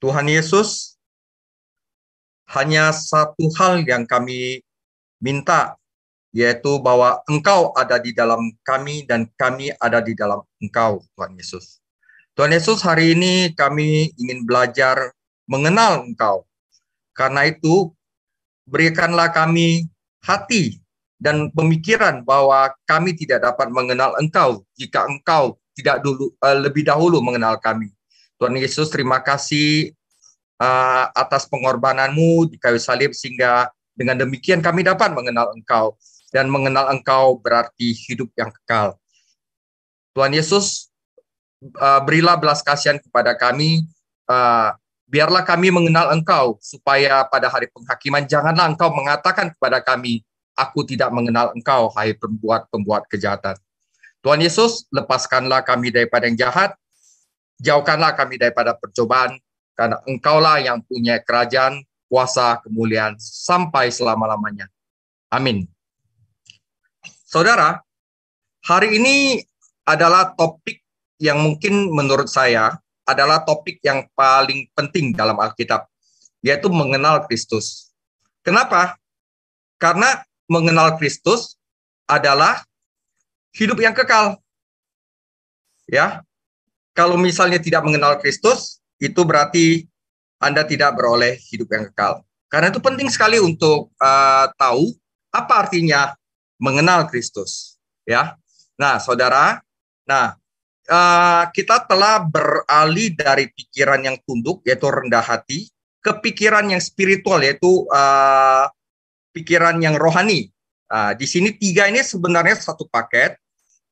Tuhan Yesus, hanya satu hal yang kami minta, yaitu bahwa Engkau ada di dalam kami dan kami ada di dalam Engkau, Tuhan Yesus. Tuhan Yesus, hari ini kami ingin belajar mengenal Engkau. Karena itu, berikanlah kami hati dan pemikiran bahwa kami tidak dapat mengenal Engkau jika Engkau tidak lebih dahulu mengenal kami. Tuhan Yesus, terima kasih atas pengorbananmu di kayu salib, sehingga dengan demikian kami dapat mengenal Engkau. Dan mengenal Engkau berarti hidup yang kekal. Tuhan Yesus, berilah belas kasihan kepada kami, biarlah kami mengenal Engkau, supaya pada hari penghakiman janganlah Engkau mengatakan kepada kami, aku tidak mengenal Engkau, hai pembuat kejahatan. Tuhan Yesus, lepaskanlah kami daripada yang jahat, jauhkanlah kami daripada percobaan, karena Engkaulah yang punya kerajaan, kuasa, kemuliaan, sampai selama-lamanya. Amin. Saudara, hari ini adalah topik yang mungkin menurut saya adalah topik yang paling penting dalam Alkitab, yaitu mengenal Kristus. Kenapa? Karena mengenal Kristus adalah hidup yang kekal. Ya, kalau misalnya tidak mengenal Kristus, itu berarti Anda tidak beroleh hidup yang kekal. Karena itu penting sekali untuk tahu apa artinya mengenal Kristus. Ya, nah, saudara, kita telah beralih dari pikiran yang tunduk, yaitu rendah hati, ke pikiran yang spiritual, yaitu pikiran yang rohani. Di sini 3 ini sebenarnya satu paket.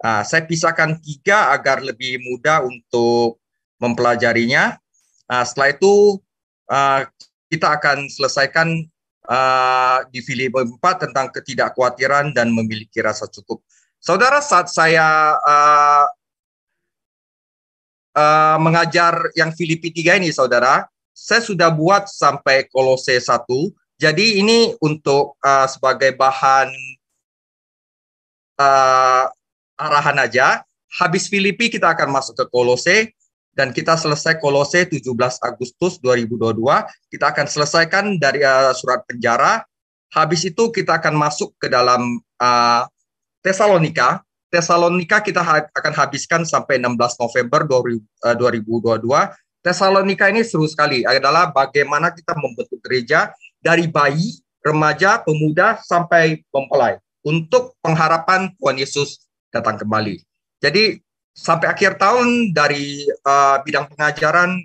Saya pisahkan 3 agar lebih mudah untuk mempelajarinya. Setelah itu kita akan selesaikan di Filipi 4 tentang ketidakkhawatiran dan memiliki rasa cukup. Saudara, saat saya mengajar yang Filipi 3 ini, saudara, saya sudah buat sampai Kolose 1. Jadi ini untuk sebagai bahan arahan aja. Habis Filipi kita akan masuk ke Kolose, dan kita selesai Kolose 17 Agustus 2022. Kita akan selesaikan dari surat penjara. Habis itu kita akan masuk ke dalam Tesalonika. Tesalonika kita akan habiskan sampai 16 November 2022. Tesalonika ini seru sekali, adalah bagaimana kita membentuk gereja dari bayi, remaja, pemuda, sampai mempelai untuk pengharapan Tuhan Yesus datang kembali. Jadi sampai akhir tahun dari bidang pengajaran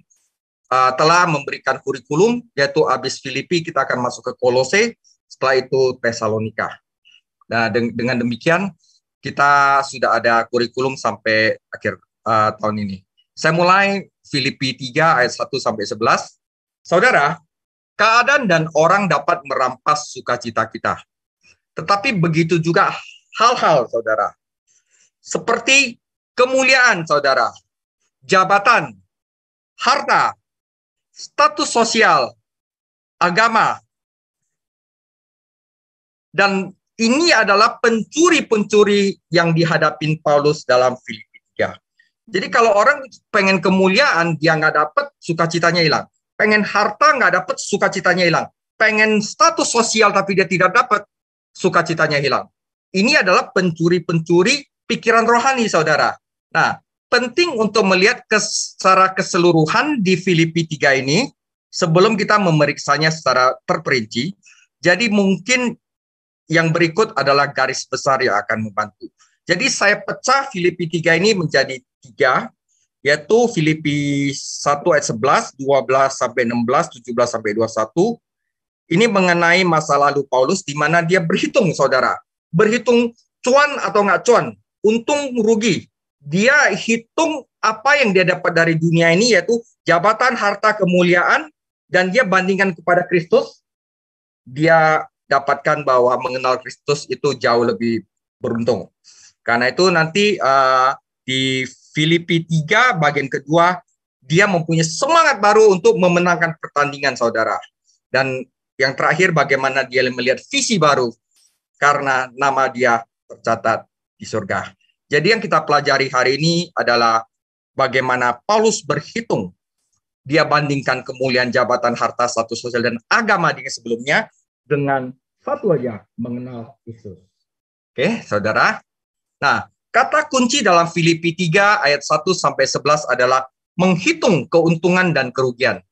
telah memberikan kurikulum, yaitu habis Filipi kita akan masuk ke Kolose, setelah itu Tesalonika. Nah, dengan demikian kita sudah ada kurikulum sampai akhir tahun ini. Saya mulai Filipi 3 ayat 1 sampai 11. Saudara, keadaan dan orang dapat merampas sukacita kita. Tetapi begitu juga hal-hal, saudara. Seperti kemuliaan, saudara, jabatan, harta, status sosial, agama. Dan ini adalah pencuri-pencuri yang dihadapin Paulus dalam Filipi 3. Jadi kalau orang pengen kemuliaan, dia nggak dapat, sukacitanya hilang. Pengen harta, nggak dapat, sukacitanya hilang. Pengen status sosial tapi dia tidak dapat, sukacitanya hilang. Ini adalah pencuri-pencuri pikiran rohani, saudara. Nah, penting untuk melihat secara keseluruhan di Filipi 3 ini, sebelum kita memeriksanya secara terperinci. Jadi mungkin yang berikut adalah garis besar yang akan membantu. Jadi saya pecah Filipi 3 ini menjadi 3, yaitu Filipi 1 ayat 11, 12 sampai 16, 17 sampai 21. Ini mengenai masa lalu Paulus, di mana dia berhitung, saudara. Berhitung cuan atau nggak cuan, untung rugi. Dia hitung apa yang dia dapat dari dunia ini, yaitu jabatan, harta, kemuliaan, dan dia bandingkan kepada Kristus. Dia dapatkan bahwa mengenal Kristus itu jauh lebih beruntung. Karena itu nanti di Filipi 3 bagian kedua, dia mempunyai semangat baru untuk memenangkan pertandingan, saudara. Dan yang terakhir, bagaimana dia melihat visi baru karena nama dia tercatat di surga. Jadi yang kita pelajari hari ini adalah bagaimana Paulus berhitung Dia bandingkan kemuliaan jabatan, harta, status sosial, dan agama dia sebelumnya dengan satu aja, mengenal Yesus. Oke, saudara. Nah, kata kunci dalam Filipi 3 ayat 1-11 adalah menghitung keuntungan dan kerugian.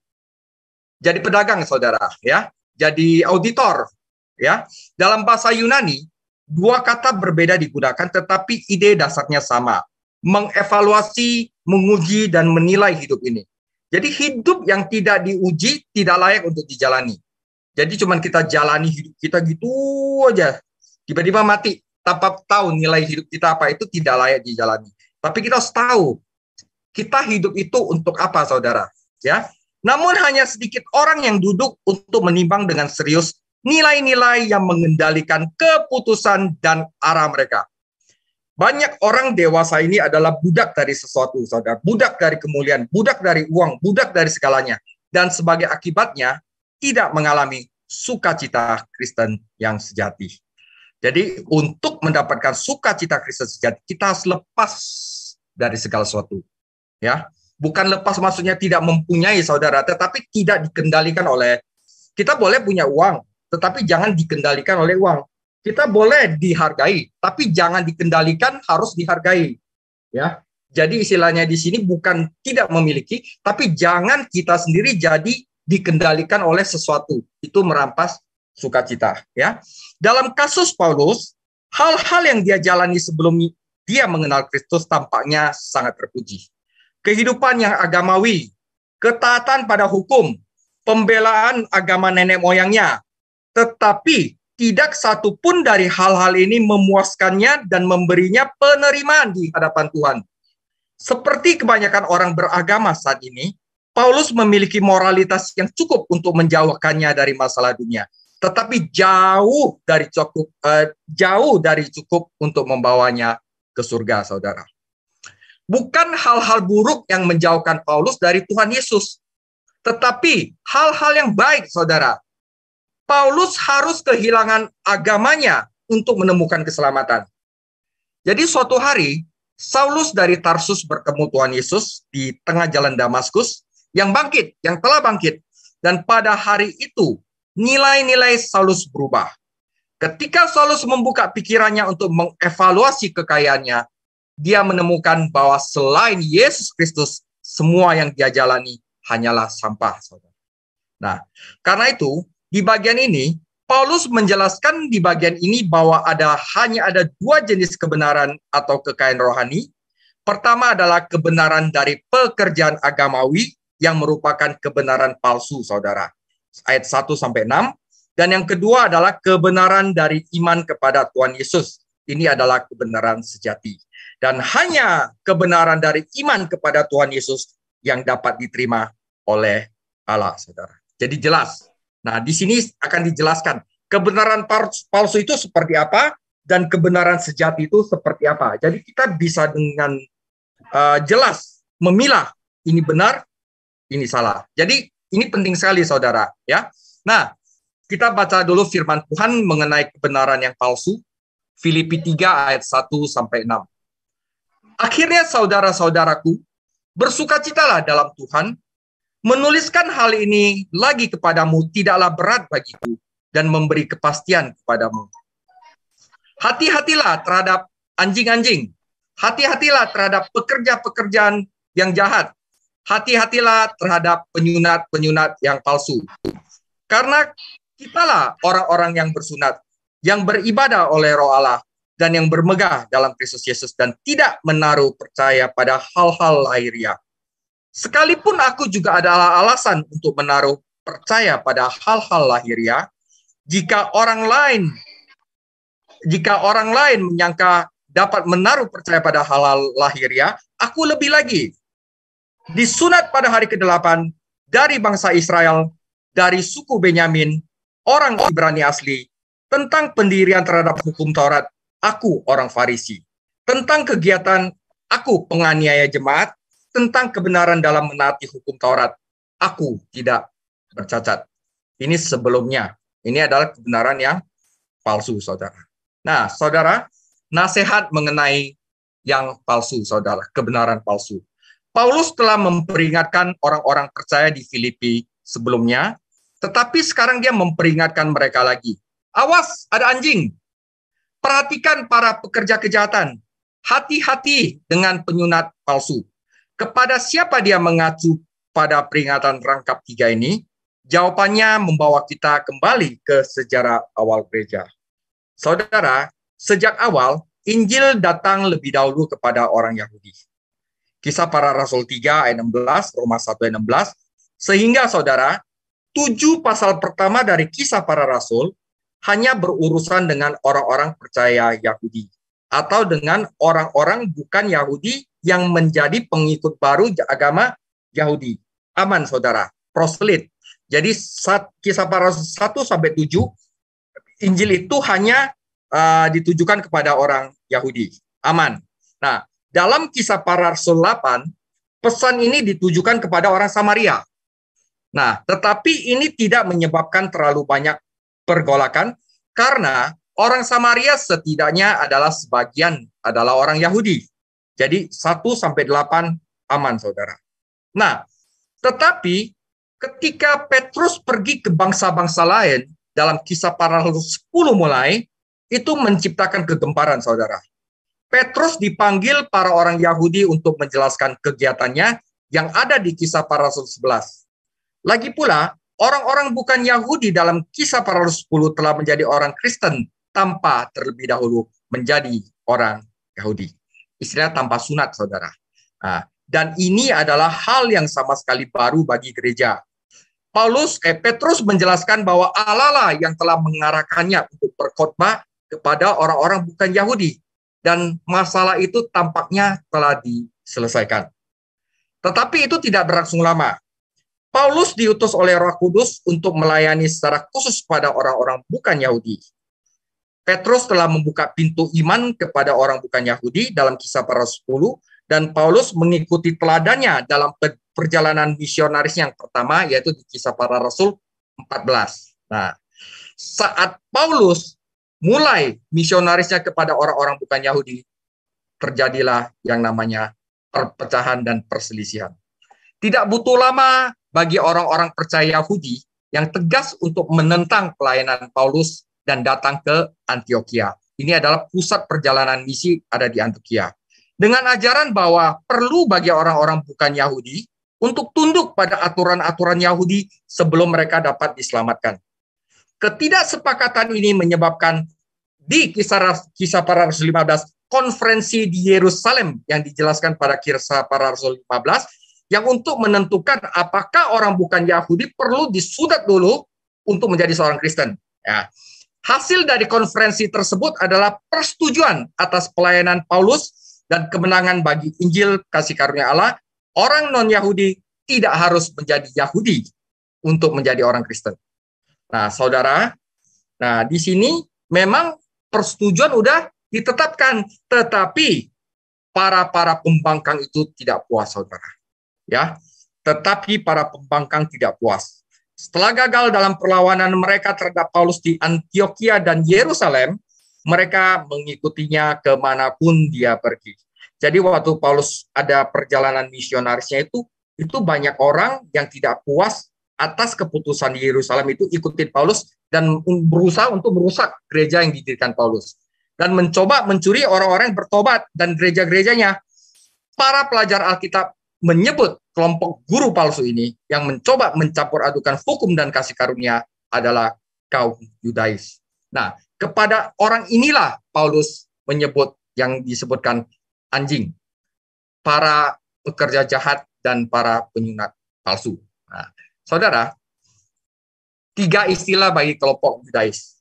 Jadi pedagang, saudara, ya. Jadi auditor, ya. Dalam bahasa Yunani, dua kata berbeda digunakan, tetapi ide dasarnya sama. Mengevaluasi, menguji, dan menilai hidup ini. Jadi hidup yang tidak diuji tidak layak untuk dijalani. Jadi cuman kita jalani hidup kita gitu aja. Tiba-tiba mati tanpa tahu nilai hidup kita apa, itu tidak layak dijalani. Tapi kita harus tahu kita hidup itu untuk apa, saudara. Ya. Namun hanya sedikit orang yang duduk untuk menimbang dengan serius nilai-nilai yang mengendalikan keputusan dan arah mereka. Banyak orang dewasa ini adalah budak dari sesuatu, saudara. Budak dari kemuliaan, budak dari uang, budak dari segalanya. Dan sebagai akibatnya, tidak mengalami sukacita Kristen yang sejati. Jadi, untuk mendapatkan sukacita Kristen sejati, kita harus lepas dari segala sesuatu. Ya, bukan lepas maksudnya tidak mempunyai, saudara, tetapi tidak dikendalikan oleh, kita boleh punya uang, tetapi jangan dikendalikan oleh uang. Kita boleh dihargai, tapi jangan dikendalikan, harus dihargai. Ya, jadi istilahnya di sini bukan tidak memiliki, tapi jangan kita sendiri jadi dikendalikan oleh sesuatu. Itu merampas sukacita. Ya, dalam kasus Paulus, hal-hal yang dia jalani sebelum dia mengenal Kristus tampaknya sangat terpuji. Kehidupan yang agamawi, ketaatan pada hukum, pembelaan agama nenek moyangnya, tetapi tidak satu pun dari hal-hal ini memuaskannya dan memberinya penerimaan di hadapan Tuhan. Seperti kebanyakan orang beragama saat ini, Paulus memiliki moralitas yang cukup untuk menjauhkannya dari masalah dunia, tetapi jauh dari cukup untuk membawanya ke surga, saudara. Bukan hal-hal buruk yang menjauhkan Paulus dari Tuhan Yesus, tetapi hal-hal yang baik, saudara. Paulus harus kehilangan agamanya untuk menemukan keselamatan. Jadi suatu hari, Saulus dari Tarsus bertemu Tuhan Yesus di tengah jalan Damaskus yang telah bangkit. Dan pada hari itu, nilai-nilai Saulus berubah. Ketika Saulus membuka pikirannya untuk mengevaluasi kekayaannya, dia menemukan bahwa selain Yesus Kristus, semua yang dia jalani hanyalah sampah, saudara. Nah, karena itu, di bagian ini, Paulus menjelaskan di bagian ini bahwa hanya ada dua jenis kebenaran atau kekayaan rohani. Pertama adalah kebenaran dari pekerjaan agamawi yang merupakan kebenaran palsu, saudara. Ayat 1-6. Dan yang kedua adalah kebenaran dari iman kepada Tuhan Yesus. Ini adalah kebenaran sejati. Dan hanya kebenaran dari iman kepada Tuhan Yesus yang dapat diterima oleh Allah, saudara. Jadi jelas. Nah, di sini akan dijelaskan kebenaran palsu itu seperti apa dan kebenaran sejati itu seperti apa. Jadi kita bisa dengan jelas memilah ini benar, ini salah. Jadi ini penting sekali, saudara. Ya. Nah, kita baca dulu firman Tuhan mengenai kebenaran yang palsu. Filipi 3 ayat 1-6. Akhirnya saudara-saudaraku, bersukacitalah dalam Tuhan. Menuliskan hal ini lagi kepadamu tidaklah berat bagiku dan memberi kepastian kepadamu. Hati-hatilah terhadap anjing-anjing. Hati-hatilah terhadap pekerja-pekerjaan yang jahat. Hati-hatilah terhadap penyunat-penyunat yang palsu. Karena kitalah orang-orang yang bersunat, yang beribadah oleh Roh Allah, dan yang bermegah dalam Kristus Yesus dan tidak menaruh percaya pada hal-hal lahiriah. Sekalipun aku juga adalah alasan untuk menaruh percaya pada hal-hal lahiriah, jika orang lain menyangka dapat menaruh percaya pada hal-hal lahiriah, aku lebih lagi. Disunat pada hari ke-8 dari bangsa Israel, dari suku Benyamin, orang Ibrani asli, tentang pendirian terhadap hukum Taurat, aku orang Farisi. Tentang kegiatan, aku penganiaya jemaat. Tentang kebenaran dalam menaati hukum Taurat, aku tidak bercacat. Ini sebelumnya. Ini adalah kebenaran yang palsu, saudara. Nah, saudara, nasihat mengenai yang palsu, saudara, kebenaran palsu. Paulus telah memperingatkan orang-orang percaya di Filipi sebelumnya, tetapi sekarang dia memperingatkan mereka lagi. Awas, ada anjing. Perhatikan para pekerja kejahatan. Hati-hati dengan penyunat palsu. Kepada siapa dia mengacu pada peringatan rangkap 3 ini? Jawabannya membawa kita kembali ke sejarah awal gereja. Saudara, sejak awal, Injil datang lebih dahulu kepada orang Yahudi. Kisah Para Rasul 3 ayat 16, Roma 1 ayat 16, sehingga saudara, 7 pasal pertama dari Kisah Para Rasul hanya berurusan dengan orang-orang percaya Yahudi atau dengan orang-orang bukan Yahudi yang menjadi pengikut baru agama Yahudi. Aman saudara, proselyt. Jadi Kisah Para Rasul 1 sampai 7 Injil itu hanya ditujukan kepada orang Yahudi. Aman. Nah, dalam Kisah Para Rasul 8 pesan ini ditujukan kepada orang Samaria. Nah, tetapi ini tidak menyebabkan terlalu banyak pergolakan karena orang Samaria setidaknya adalah sebagian adalah orang Yahudi. Jadi 1 sampai 8 aman saudara. Nah, tetapi ketika Petrus pergi ke bangsa-bangsa lain dalam Kisah Para Rasul 10 mulai, itu menciptakan kegemparan saudara. Petrus dipanggil para orang Yahudi untuk menjelaskan kegiatannya yang ada di Kisah Para Rasul 11. Lagi pula, orang-orang bukan Yahudi dalam Kisah Para Rasul 10 telah menjadi orang Kristen tanpa terlebih dahulu menjadi orang Yahudi. Istilahnya tanpa sunat, saudara. Nah, dan ini adalah hal yang sama sekali baru bagi gereja. Petrus menjelaskan bahwa Allah lah yang telah mengarahkannya untuk berkhotbah kepada orang-orang bukan Yahudi. Dan masalah itu tampaknya telah diselesaikan. Tetapi itu tidak berlangsung lama. Paulus diutus oleh Roh Kudus untuk melayani secara khusus pada orang-orang bukan Yahudi. Petrus telah membuka pintu iman kepada orang bukan Yahudi dalam Kisah Para Rasul 10, dan Paulus mengikuti teladannya dalam perjalanan misionaris yang pertama, yaitu di Kisah Para Rasul 14. Nah, saat Paulus mulai misionarisnya kepada orang-orang bukan Yahudi, terjadilah yang namanya perpecahan dan perselisihan. Tidak butuh lama bagi orang-orang percaya Yahudi yang tegas untuk menentang pelayanan Paulus dan datang ke Antioquia. Ini adalah pusat perjalanan misi ada di Antioquia. Dengan ajaran bahwa perlu bagi orang-orang bukan Yahudi untuk tunduk pada aturan-aturan Yahudi sebelum mereka dapat diselamatkan. Ketidaksepakatan ini menyebabkan di Kisah Para Rasul 15 konferensi di Yerusalem yang dijelaskan pada Kisah Para Rasul 15 yang untuk menentukan apakah orang bukan Yahudi perlu disunat dulu untuk menjadi seorang Kristen. Ya. Hasil dari konferensi tersebut adalah persetujuan atas pelayanan Paulus dan kemenangan bagi Injil kasih karunia Allah. Orang non-Yahudi tidak harus menjadi Yahudi untuk menjadi orang Kristen. Nah, saudara, di sini memang persetujuan udah ditetapkan, tetapi para pembangkang itu tidak puas, saudara. Ya, tetapi para pembangkang tidak puas. Setelah gagal dalam perlawanan mereka terhadap Paulus di Antioquia dan Yerusalem, mereka mengikutinya kemanapun dia pergi. Jadi waktu Paulus ada perjalanan misionarisnya itu banyak orang yang tidak puas atas keputusan di Yerusalem itu ikutin Paulus dan berusaha untuk merusak gereja yang didirikan Paulus. Dan mencoba mencuri orang-orang yang bertobat dan gereja-gerejanya. Para pelajar Alkitab menyebut kelompok guru palsu ini yang mencoba mencampur adukan hukum dan kasih karunia adalah kaum Yudais. Nah, kepada orang inilah Paulus menyebut yang disebutkan anjing, para pekerja jahat dan para penyunat palsu. Nah, saudara, 3 istilah bagi kelompok Yudais.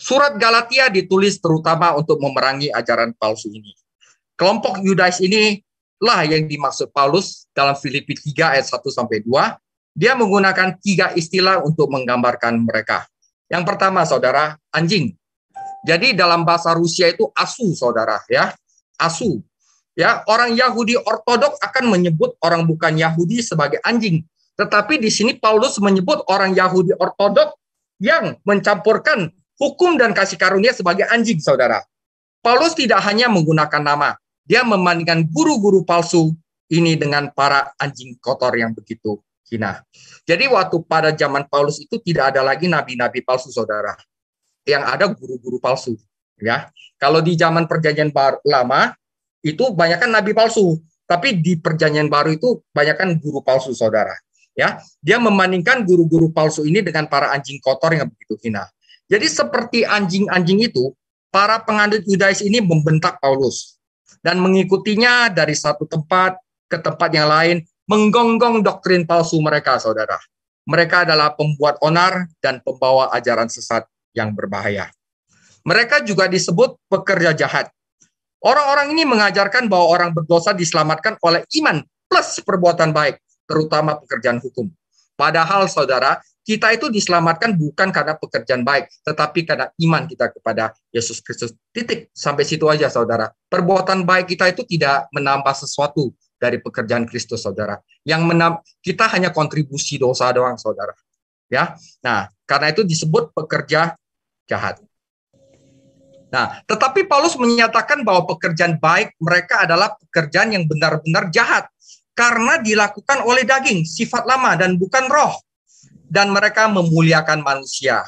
Surat Galatia ditulis terutama untuk memerangi ajaran palsu ini. Kelompok Yudais ini lah yang dimaksud Paulus dalam Filipi 3 ayat 1 sampai 2. Dia menggunakan 3 istilah untuk menggambarkan mereka. Yang pertama, saudara, anjing. Jadi dalam bahasa Rusia itu asu, saudara, ya. Asu. Ya, orang Yahudi ortodok akan menyebut orang bukan Yahudi sebagai anjing. Tetapi di sini Paulus menyebut orang Yahudi ortodok yang mencampurkan hukum dan kasih karunia sebagai anjing, saudara. Paulus tidak hanya menggunakan nama. Dia membandingkan guru-guru palsu ini dengan para anjing kotor yang begitu hina. Jadi waktu pada zaman Paulus itu tidak ada lagi nabi-nabi palsu, saudara. Yang ada guru-guru palsu. Ya, kalau di zaman Perjanjian Lama itu banyakkan nabi palsu, tapi di Perjanjian Baru itu banyakkan guru palsu, saudara. Ya, dia membandingkan guru-guru palsu ini dengan para anjing kotor yang begitu hina. Jadi seperti anjing-anjing itu, para penganut Yudais ini membentak Paulus dan mengikutinya dari satu tempat ke tempat yang lain, menggonggong doktrin palsu mereka, saudara. Mereka adalah pembuat onar dan pembawa ajaran sesat yang berbahaya. Mereka juga disebut pekerja jahat. Orang-orang ini mengajarkan bahwa orang berdosa diselamatkan oleh iman plus perbuatan baik, terutama pekerjaan hukum. Padahal, saudara, kita itu diselamatkan bukan karena pekerjaan baik, tetapi karena iman kita kepada Yesus Kristus. Titik. Sampai situ aja, saudara. Perbuatan baik kita itu tidak menambah sesuatu dari pekerjaan Kristus, saudara. Kita hanya kontribusi dosa doang, saudara. Ya. Nah, karena itu disebut pekerja jahat. Nah, tetapi Paulus menyatakan bahwa pekerjaan baik mereka adalah pekerjaan yang benar-benar jahat karena dilakukan oleh daging, sifat lama dan bukan roh. Dan mereka memuliakan manusia,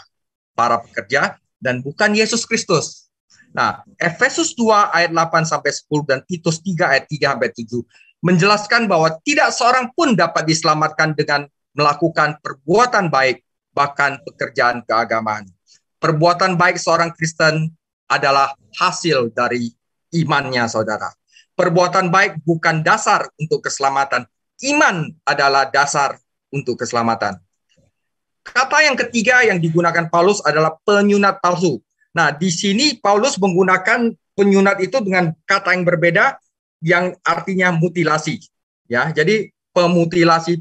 para pekerja, dan bukan Yesus Kristus. Nah, Efesus 2 ayat 8 sampai 10 dan Titus 3 ayat 3 sampai 7 menjelaskan bahwa tidak seorang pun dapat diselamatkan dengan melakukan perbuatan baik, bahkan pekerjaan keagamaan. Perbuatan baik seorang Kristen adalah hasil dari imannya, saudara. Perbuatan baik bukan dasar untuk keselamatan. Iman adalah dasar untuk keselamatan. Kata yang ketiga yang digunakan Paulus adalah penyunat palsu. Nah, di sini Paulus menggunakan penyunat itu dengan kata yang berbeda, yang artinya mutilasi. Ya, jadi pemutilasi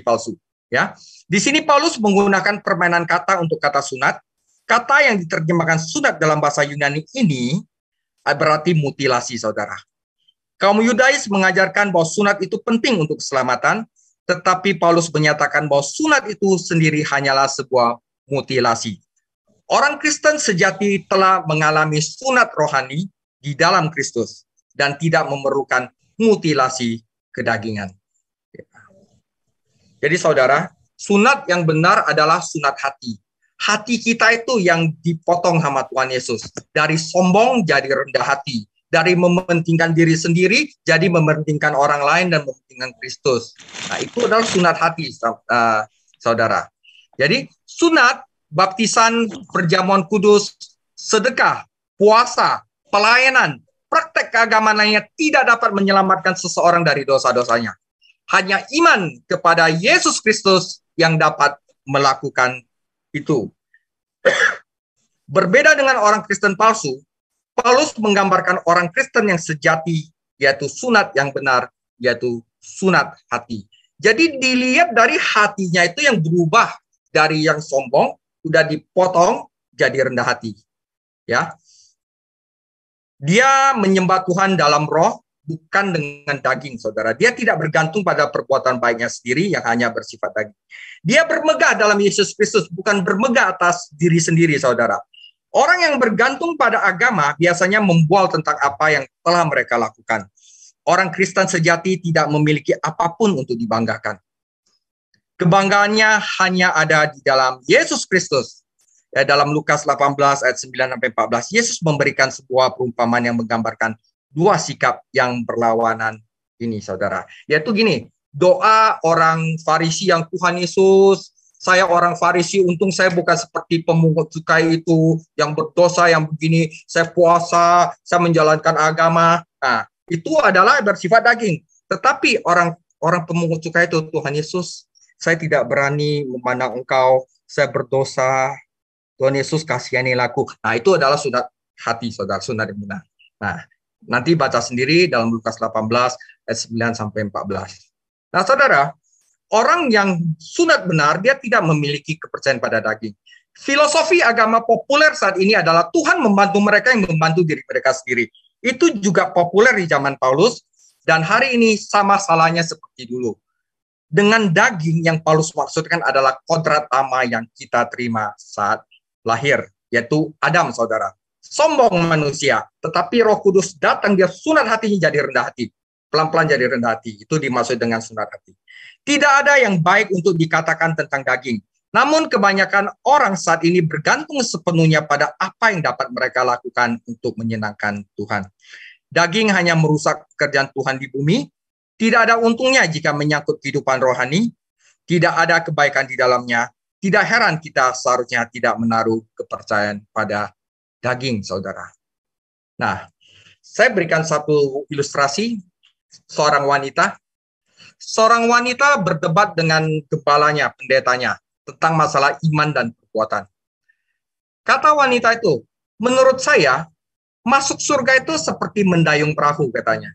palsu. Ya, di sini Paulus menggunakan permainan kata untuk kata sunat. Kata yang diterjemahkan sunat dalam bahasa Yunani ini berarti mutilasi, saudara. Kaum Yudais mengajarkan bahwa sunat itu penting untuk keselamatan, tetapi Paulus menyatakan bahwa sunat itu sendiri hanyalah sebuah mutilasi. Orang Kristen sejati telah mengalami sunat rohani di dalam Kristus dan tidak memerlukan mutilasi kedagingan. Jadi saudara, sunat yang benar adalah sunat hati. Hati kita itu yang dipotong sama Tuhan Yesus. Dari sombong jadi rendah hati. Dari mementingkan diri sendiri jadi mementingkan orang lain dan mementingkan Kristus. Nah, itu adalah sunat hati, saudara. Jadi sunat, baptisan, perjamuan kudus, sedekah, puasa, pelayanan, praktek keagamaan lainnya tidak dapat menyelamatkan seseorang dari dosa-dosanya. Hanya iman kepada Yesus Kristus yang dapat melakukan itu. Berbeda dengan orang Kristen palsu, Paulus menggambarkan orang Kristen yang sejati, yaitu sunat yang benar, yaitu sunat hati. Jadi dilihat dari hatinya itu yang berubah dari yang sombong, udah dipotong jadi rendah hati. Ya, dia menyembah Tuhan dalam roh, bukan dengan daging, saudara. Dia tidak bergantung pada perbuatan baiknya sendiri yang hanya bersifat daging. Dia bermegah dalam Yesus Kristus, bukan bermegah atas diri sendiri, saudara. Orang yang bergantung pada agama biasanya membual tentang apa yang telah mereka lakukan. Orang Kristen sejati tidak memiliki apapun untuk dibanggakan. Kebanggaannya hanya ada di dalam Yesus Kristus. Dalam Lukas 18 ayat 9-14, Yesus memberikan sebuah perumpamaan yang menggambarkan dua sikap yang berlawanan ini, saudara. Yaitu gini, doa orang Farisi yang Tuhan Yesus, saya orang Farisi, untung saya bukan seperti pemungut cukai itu, yang berdosa, yang begini, saya puasa, saya menjalankan agama. Nah, itu adalah bersifat daging. Tetapi orang pemungut cukai itu, Tuhan Yesus, saya tidak berani memandang Engkau, saya berdosa, Tuhan Yesus kasihanilah aku. Nah, itu adalah sunat hati, saudara, sunat yang benar. Nah, nanti baca sendiri dalam Lukas 18 ayat 9-14. Nah, saudara, orang yang sunat benar, dia tidak memiliki kepercayaan pada daging. Filosofi agama populer saat ini adalah Tuhan membantu mereka yang membantu diri mereka sendiri. Itu juga populer di zaman Paulus, dan hari ini sama salahnya seperti dulu. Dengan daging yang Paulus maksudkan adalah kodrat lama yang kita terima saat lahir, yaitu Adam, saudara. Sombong manusia, tetapi Roh Kudus datang, dia sunat hatinya jadi rendah hati. pelan-pelan jadi rendah hati. Itu dimaksud dengan sunat hati. Tidak ada yang baik untuk dikatakan tentang daging. Namun kebanyakan orang saat ini bergantung sepenuhnya pada apa yang dapat mereka lakukan untuk menyenangkan Tuhan. Daging hanya merusak pekerjaan Tuhan di bumi. Tidak ada untungnya jika menyangkut kehidupan rohani. Tidak ada kebaikan di dalamnya. Tidak heran kita seharusnya tidak menaruh kepercayaan pada daging, saudara. Nah, saya berikan satu ilustrasi. Seorang wanita berdebat dengan gempalanya, pendetanya, tentang masalah iman dan perbuatan. Kata wanita itu, menurut saya, masuk surga itu seperti mendayung perahu, katanya.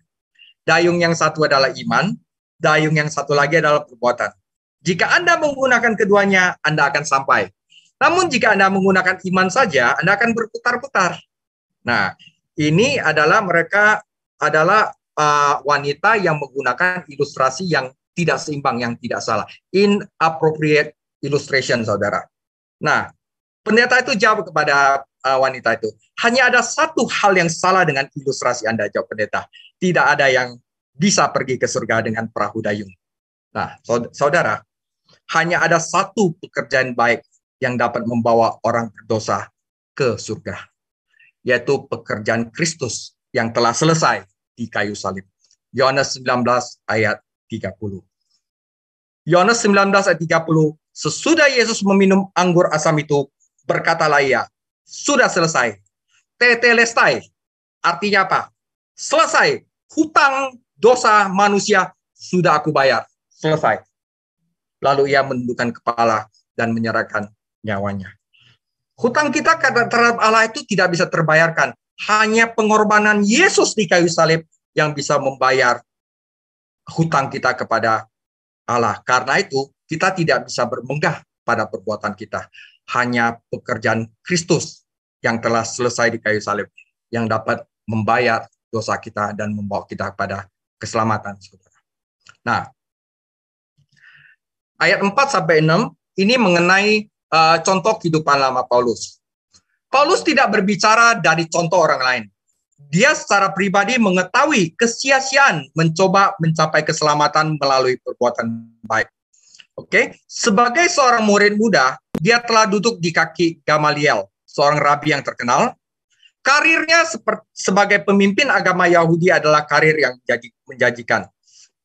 Dayung yang satu adalah iman, dayung yang satu lagi adalah perbuatan. Jika Anda menggunakan keduanya, Anda akan sampai. Namun jika Anda menggunakan iman saja, Anda akan berputar-putar. Nah, ini adalah mereka adalah wanita yang menggunakan ilustrasi yang tidak seimbang, yang tidak salah. Inappropriate illustration, saudara. Nah, pendeta itu jawab kepada wanita itu, hanya ada satu hal yang salah dengan ilustrasi Anda, jawab pendeta. Tidak ada yang bisa pergi ke surga dengan perahu dayung. Nah, saudara, hanya ada satu pekerjaan baik yang dapat membawa orang berdosa ke surga, yaitu pekerjaan Kristus yang telah selesai di kayu salib. Yohanes 19 ayat 30. Yohanes 19 ayat 30, sesudah Yesus meminum anggur asam itu, berkatalah ia, sudah selesai. Tetelestai, artinya apa? Selesai. Hutang dosa manusia sudah aku bayar. Selesai. Lalu ia menundukkan kepala dan menyerahkan nyawanya. Hutang kita terhadap Allah itu tidak bisa terbayarkan. Hanya pengorbanan Yesus di kayu salib yang bisa membayar hutang kita kepada Allah. Karena itu, kita tidak bisa bermegah pada perbuatan kita. Hanya pekerjaan Kristus yang telah selesai di kayu salib yang dapat membayar dosa kita dan membawa kita kepada keselamatan. Nah, ayat 4-6 ini mengenai contoh kehidupan lama Paulus. Paulus tidak berbicara dari contoh orang lain. Dia secara pribadi mengetahui kesia-siaan mencoba mencapai keselamatan melalui perbuatan baik. Oke, sebagai seorang murid muda, dia telah duduk di kaki Gamaliel, seorang rabi yang terkenal. Karirnya sebagai pemimpin agama Yahudi adalah karir yang menjanjikan.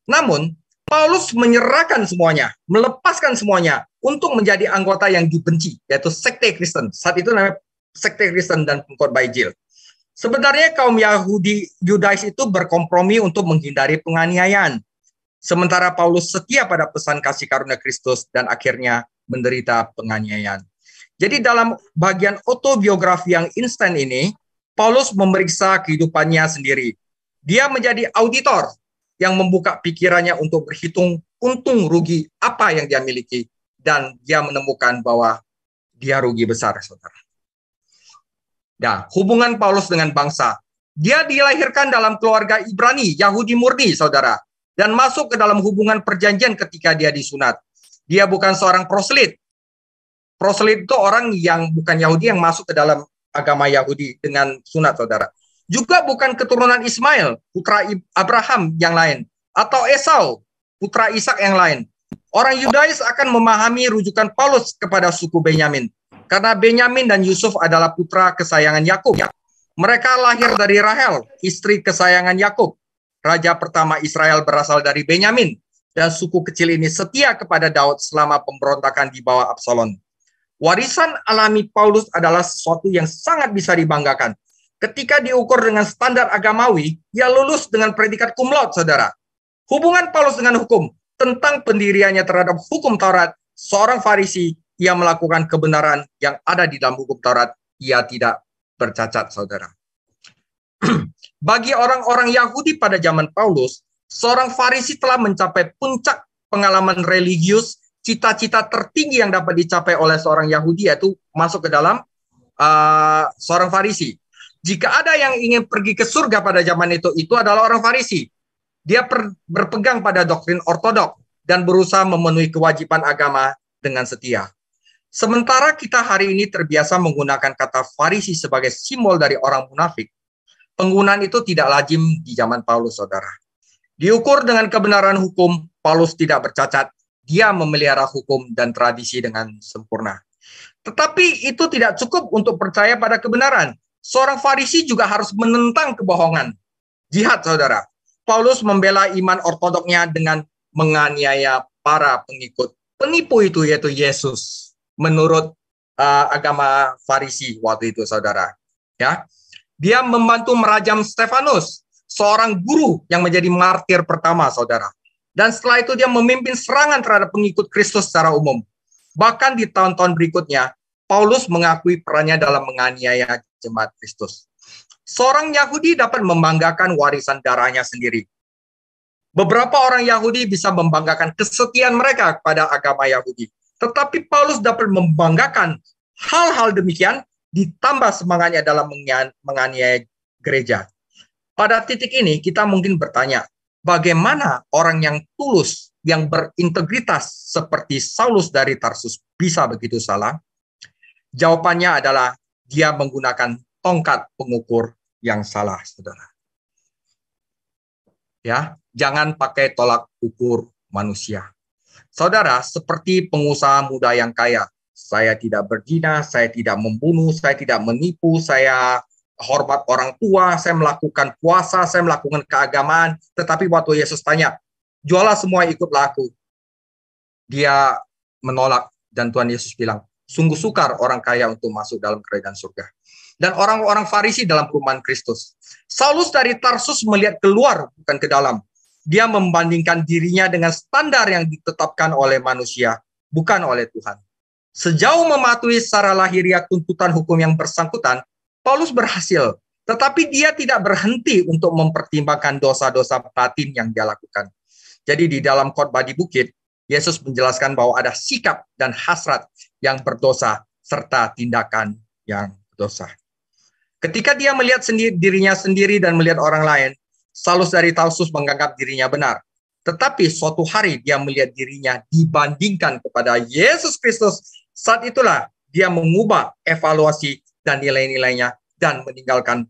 Namun, Paulus menyerahkan semuanya, melepaskan semuanya untuk menjadi anggota yang dibenci, yaitu sekte Kristen. Saat itu namanya sekte Kristen dan pengkhotbah Injil. Sebenarnya kaum Yahudi Yudais itu berkompromi untuk menghindari penganiayaan. Sementara Paulus setia pada pesan kasih karunia Kristus dan akhirnya menderita penganiayaan. Jadi dalam bagian autobiografi yang instan ini, Paulus memeriksa kehidupannya sendiri. Dia menjadi auditor yang membuka pikirannya untuk berhitung untung rugi apa yang dia miliki. Dan dia menemukan bahwa dia rugi besar, saudara. Nah, hubungan Paulus dengan bangsa. Dia dilahirkan dalam keluarga Ibrani, Yahudi murni, saudara. Dan masuk ke dalam hubungan perjanjian ketika dia disunat. Dia bukan seorang proselyt. Proselyt itu orang yang bukan Yahudi yang masuk ke dalam agama Yahudi dengan sunat, saudara. Juga bukan keturunan Ismail, putra Abraham yang lain. Atau Esau, putra Ishak yang lain. Orang Yudais akan memahami rujukan Paulus kepada suku Benyamin. Karena Benyamin dan Yusuf adalah putra kesayangan Yakub. Mereka lahir dari Rahel, istri kesayangan Yakub. Raja pertama Israel berasal dari Benyamin. Dan suku kecil ini setia kepada Daud selama pemberontakan di bawah Absalom. Warisan alami Paulus adalah sesuatu yang sangat bisa dibanggakan. Ketika diukur dengan standar agamawi, ia lulus dengan predikat cum laude, saudara. Hubungan Paulus dengan hukum, tentang pendiriannya terhadap hukum Taurat, seorang Farisi, ia melakukan kebenaran yang ada di dalam hukum Taurat, ia tidak bercacat, saudara. Bagi orang-orang Yahudi pada zaman Paulus, seorang Farisi telah mencapai puncak pengalaman religius, cita-cita tertinggi yang dapat dicapai oleh seorang Yahudi, yaitu masuk ke dalam seorang Farisi. Jika ada yang ingin pergi ke surga pada zaman itu adalah orang Farisi. Dia berpegang pada doktrin ortodok dan berusaha memenuhi kewajiban agama dengan setia. Sementara kita hari ini terbiasa menggunakan kata Farisi sebagai simbol dari orang munafik, penggunaan itu tidak lazim di zaman Paulus, saudara. Diukur dengan kebenaran hukum, Paulus tidak bercacat. Dia memelihara hukum dan tradisi dengan sempurna. Tetapi itu tidak cukup untuk percaya pada kebenaran. Seorang Farisi juga harus menentang kebohongan. Jihad, saudara. Paulus membela iman ortodoknya dengan menganiaya para pengikut. Penipu itu yaitu Yesus. Menurut agama Farisi waktu itu, saudara. Ya, dia membantu merajam Stefanus, seorang guru yang menjadi martir pertama, saudara. Dan setelah itu dia memimpin serangan terhadap pengikut Kristus secara umum. Bahkan di tahun-tahun berikutnya, Paulus mengakui perannya dalam menganiaya jemaat Kristus. Seorang Yahudi dapat membanggakan warisan darahnya sendiri. Beberapa orang Yahudi bisa membanggakan kesetiaan mereka kepada agama Yahudi. Tetapi Paulus dapat membanggakan hal-hal demikian ditambah semangatnya dalam menganiaya gereja. Pada titik ini kita mungkin bertanya, bagaimana orang yang tulus, yang berintegritas seperti Saulus dari Tarsus bisa begitu salah? Jawabannya adalah dia menggunakan tongkat pengukur yang salah, saudara. Ya, jangan pakai tolak ukur manusia. Saudara, seperti pengusaha muda yang kaya, saya tidak berzina, saya tidak membunuh, saya tidak menipu, saya hormat orang tua, saya melakukan puasa, saya melakukan keagamaan. Tetapi waktu Yesus tanya, jualah semua, ikutlah aku. Dia menolak dan Tuhan Yesus bilang, sungguh sukar orang kaya untuk masuk dalam kerajaan surga. Dan orang-orang Farisi dalam perumahan Kristus. Saulus dari Tarsus melihat keluar, bukan ke dalam. Dia membandingkan dirinya dengan standar yang ditetapkan oleh manusia, bukan oleh Tuhan. Sejauh mematuhi secara lahiriah tuntutan hukum yang bersangkutan, Paulus berhasil, tetapi dia tidak berhenti untuk mempertimbangkan dosa-dosa batin yang dia lakukan. Jadi di dalam khotbah di bukit, Yesus menjelaskan bahwa ada sikap dan hasrat yang berdosa, serta tindakan yang berdosa. Ketika dia melihat dirinya sendiri dan melihat orang lain, Saulus dari Tarsus menganggap dirinya benar. Tetapi suatu hari dia melihat dirinya dibandingkan kepada Yesus Kristus. Saat itulah dia mengubah evaluasi dan nilai-nilainya dan meninggalkan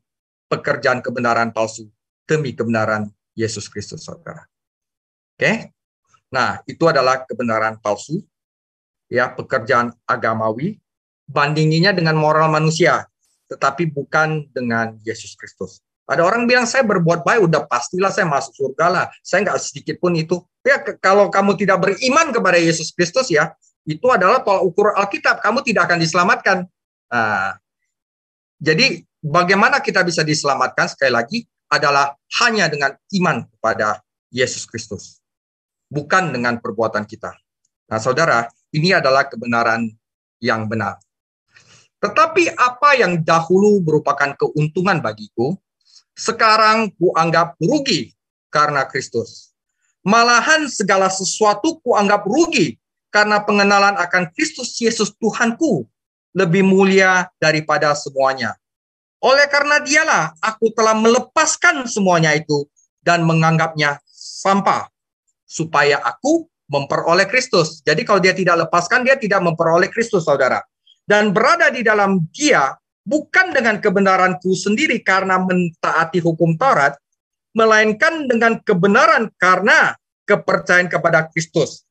pekerjaan kebenaran palsu demi kebenaran Yesus Kristus, saudara. Oke? Nah, itu adalah kebenaran palsu, ya, pekerjaan agamawi, bandinginya dengan moral manusia, tetapi bukan dengan Yesus Kristus. Ada orang bilang, saya berbuat baik, udah pastilah saya masuk surga lah. Saya nggak sedikit pun itu. Ya, kalau kamu tidak beriman kepada Yesus Kristus, ya, itu adalah tolak ukur Alkitab. Kamu tidak akan diselamatkan. Nah, jadi bagaimana kita bisa diselamatkan, sekali lagi, adalah hanya dengan iman kepada Yesus Kristus. Bukan dengan perbuatan kita. Nah, saudara, ini adalah kebenaran yang benar. Tetapi apa yang dahulu merupakan keuntungan bagiku, sekarang kuanggap rugi karena Kristus. Malahan segala sesuatu kuanggap rugi karena pengenalan akan Kristus Yesus Tuhanku lebih mulia daripada semuanya. Oleh karena dialah aku telah melepaskan semuanya itu dan menganggapnya sampah, supaya aku memperoleh Kristus. Jadi kalau dia tidak lepaskan, dia tidak memperoleh Kristus, saudara. Dan berada di dalam dia, bukan dengan kebenaranku sendiri karena mentaati hukum Taurat, melainkan dengan kebenaran karena kepercayaan kepada Kristus,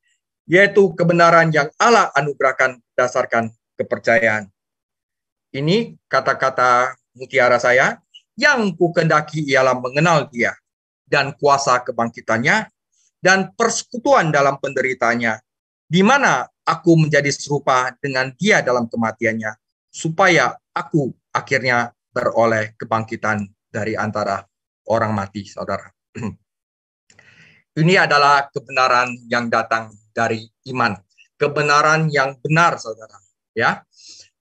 yaitu kebenaran yang Allah anugerahkan berdasarkan kepercayaan. Ini kata-kata mutiara saya, yang kukendaki ialah mengenal dia, dan kuasa kebangkitannya, dan persekutuan dalam penderitaannya, di mana aku menjadi serupa dengan dia dalam kematiannya, supaya aku akhirnya beroleh kebangkitan dari antara orang mati, saudara. Ini adalah kebenaran yang datang dari iman. Kebenaran yang benar, saudara. Ya,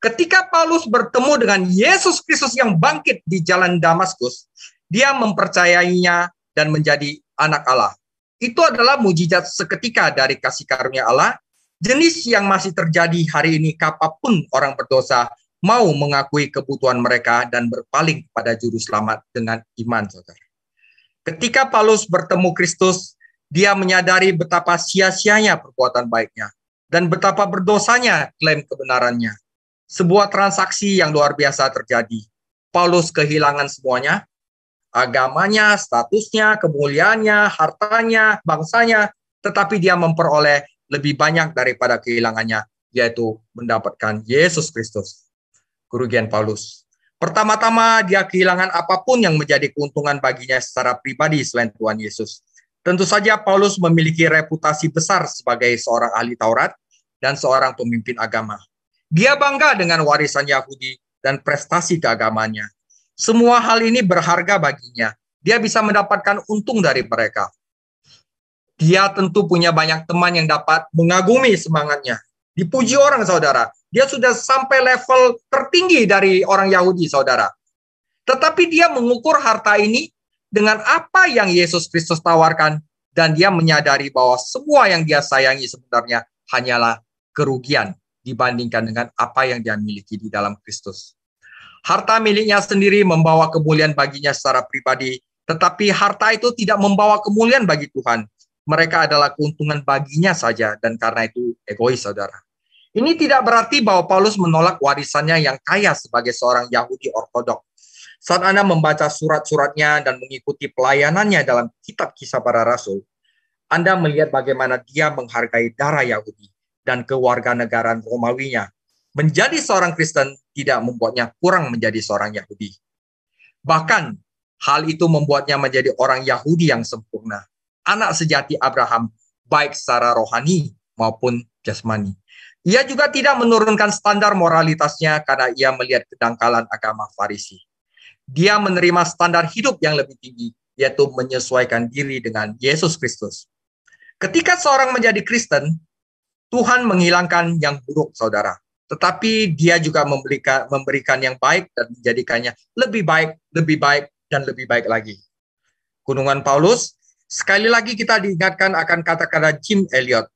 ketika Paulus bertemu dengan Yesus Kristus yang bangkit di jalan Damaskus, dia mempercayainya dan menjadi anak Allah. Itu adalah mujizat seketika dari kasih karunia Allah, jenis yang masih terjadi hari ini kapanpun orang berdosa mau mengakui kebutuhan mereka dan berpaling pada juru selamat dengan iman, saudara. Ketika Paulus bertemu Kristus, dia menyadari betapa sia-sianya perbuatan baiknya dan betapa berdosanya klaim kebenarannya. Sebuah transaksi yang luar biasa terjadi. Paulus kehilangan semuanya, agamanya, statusnya, kemuliaannya, hartanya, bangsanya, tetapi dia memperoleh lebih banyak daripada kehilangannya, yaitu mendapatkan Yesus Kristus. Kerugian Paulus. Pertama-tama dia kehilangan apapun yang menjadi keuntungan baginya secara pribadi selain Tuhan Yesus. Tentu saja Paulus memiliki reputasi besar sebagai seorang ahli Taurat dan seorang pemimpin agama. Dia bangga dengan warisan Yahudi dan prestasi keagamannya. Semua hal ini berharga baginya. Dia bisa mendapatkan untung dari mereka. Dia tentu punya banyak teman yang dapat mengagumi semangatnya. Dipuji orang, saudara. Dia sudah sampai level tertinggi dari orang Yahudi, saudara. Tetapi dia mengukur harta ini dengan apa yang Yesus Kristus tawarkan, dan dia menyadari bahwa semua yang dia sayangi sebenarnya hanyalah kerugian dibandingkan dengan apa yang dia miliki di dalam Kristus. Harta miliknya sendiri membawa kemuliaan baginya secara pribadi, tetapi harta itu tidak membawa kemuliaan bagi Tuhan. Mereka adalah keuntungan baginya saja, dan karena itu egois, saudara. Ini tidak berarti bahwa Paulus menolak warisannya yang kaya sebagai seorang Yahudi ortodok. Saat Anda membaca surat-suratnya dan mengikuti pelayanannya dalam kitab Kisah Para Rasul, Anda melihat bagaimana dia menghargai darah Yahudi dan kewarganegaraan Romawinya. Menjadi seorang Kristen tidak membuatnya kurang menjadi seorang Yahudi. Bahkan, hal itu membuatnya menjadi orang Yahudi yang sempurna. Anak sejati Abraham, baik secara rohani maupun jasmani. Ia juga tidak menurunkan standar moralitasnya karena ia melihat kedangkalan agama Farisi. Dia menerima standar hidup yang lebih tinggi, yaitu menyesuaikan diri dengan Yesus Kristus. Ketika seorang menjadi Kristen, Tuhan menghilangkan yang buruk, saudara. Tetapi dia juga memberikan yang baik dan menjadikannya lebih baik, dan lebih baik lagi. Gunungan Paulus, sekali lagi kita diingatkan akan kata-kata Jim Elliot.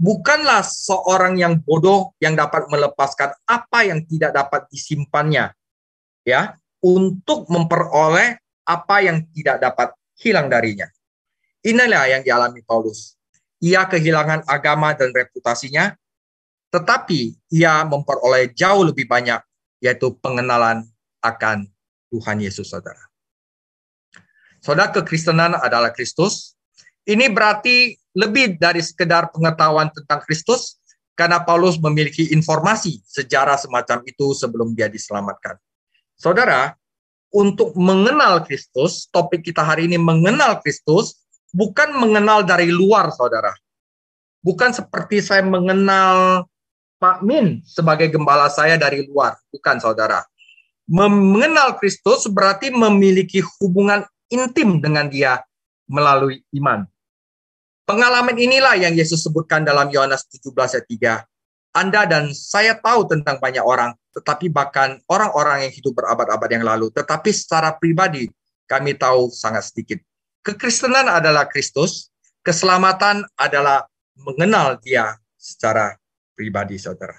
Bukanlah seorang yang bodoh yang dapat melepaskan apa yang tidak dapat disimpannya, ya, untuk memperoleh apa yang tidak dapat hilang darinya. Inilah yang dialami Paulus. Ia kehilangan agama dan reputasinya, tetapi ia memperoleh jauh lebih banyak, yaitu pengenalan akan Tuhan Yesus, saudara. Saudara, kekristenan adalah Kristus. Ini berarti lebih dari sekedar pengetahuan tentang Kristus, karena Paulus memiliki informasi sejarah semacam itu sebelum dia diselamatkan. Saudara, untuk mengenal Kristus, topik kita hari ini mengenal Kristus, bukan mengenal dari luar, saudara. Bukan seperti saya mengenal Pak Min sebagai gembala saya dari luar. Bukan, saudara. Mengenal Kristus berarti memiliki hubungan intim dengan dia melalui iman. Pengalaman inilah yang Yesus sebutkan dalam Yohanes 17 ayat 3. Anda dan saya tahu tentang banyak orang, tetapi bahkan orang-orang yang hidup berabad-abad yang lalu, tetapi secara pribadi kami tahu sangat sedikit. Kekristenan adalah Kristus, keselamatan adalah mengenal dia secara pribadi, saudara.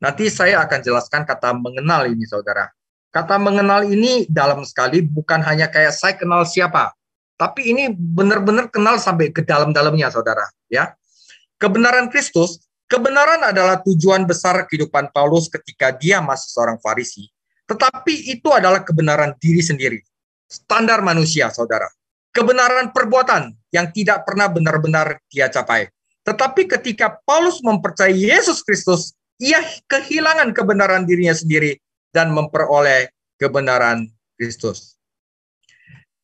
Nanti saya akan jelaskan kata mengenal ini, saudara. Kata mengenal ini dalam sekali, bukan hanya kayak saya kenal siapa, tapi ini benar-benar kenal sampai ke dalam-dalamnya, saudara. Ya, kebenaran Kristus, kebenaran adalah tujuan besar kehidupan Paulus ketika dia masih seorang Farisi. Tetapi itu adalah kebenaran diri sendiri, standar manusia, saudara. Kebenaran perbuatan yang tidak pernah benar-benar dia capai. Tetapi ketika Paulus mempercayai Yesus Kristus, ia kehilangan kebenaran dirinya sendiri dan memperoleh kebenaran Kristus.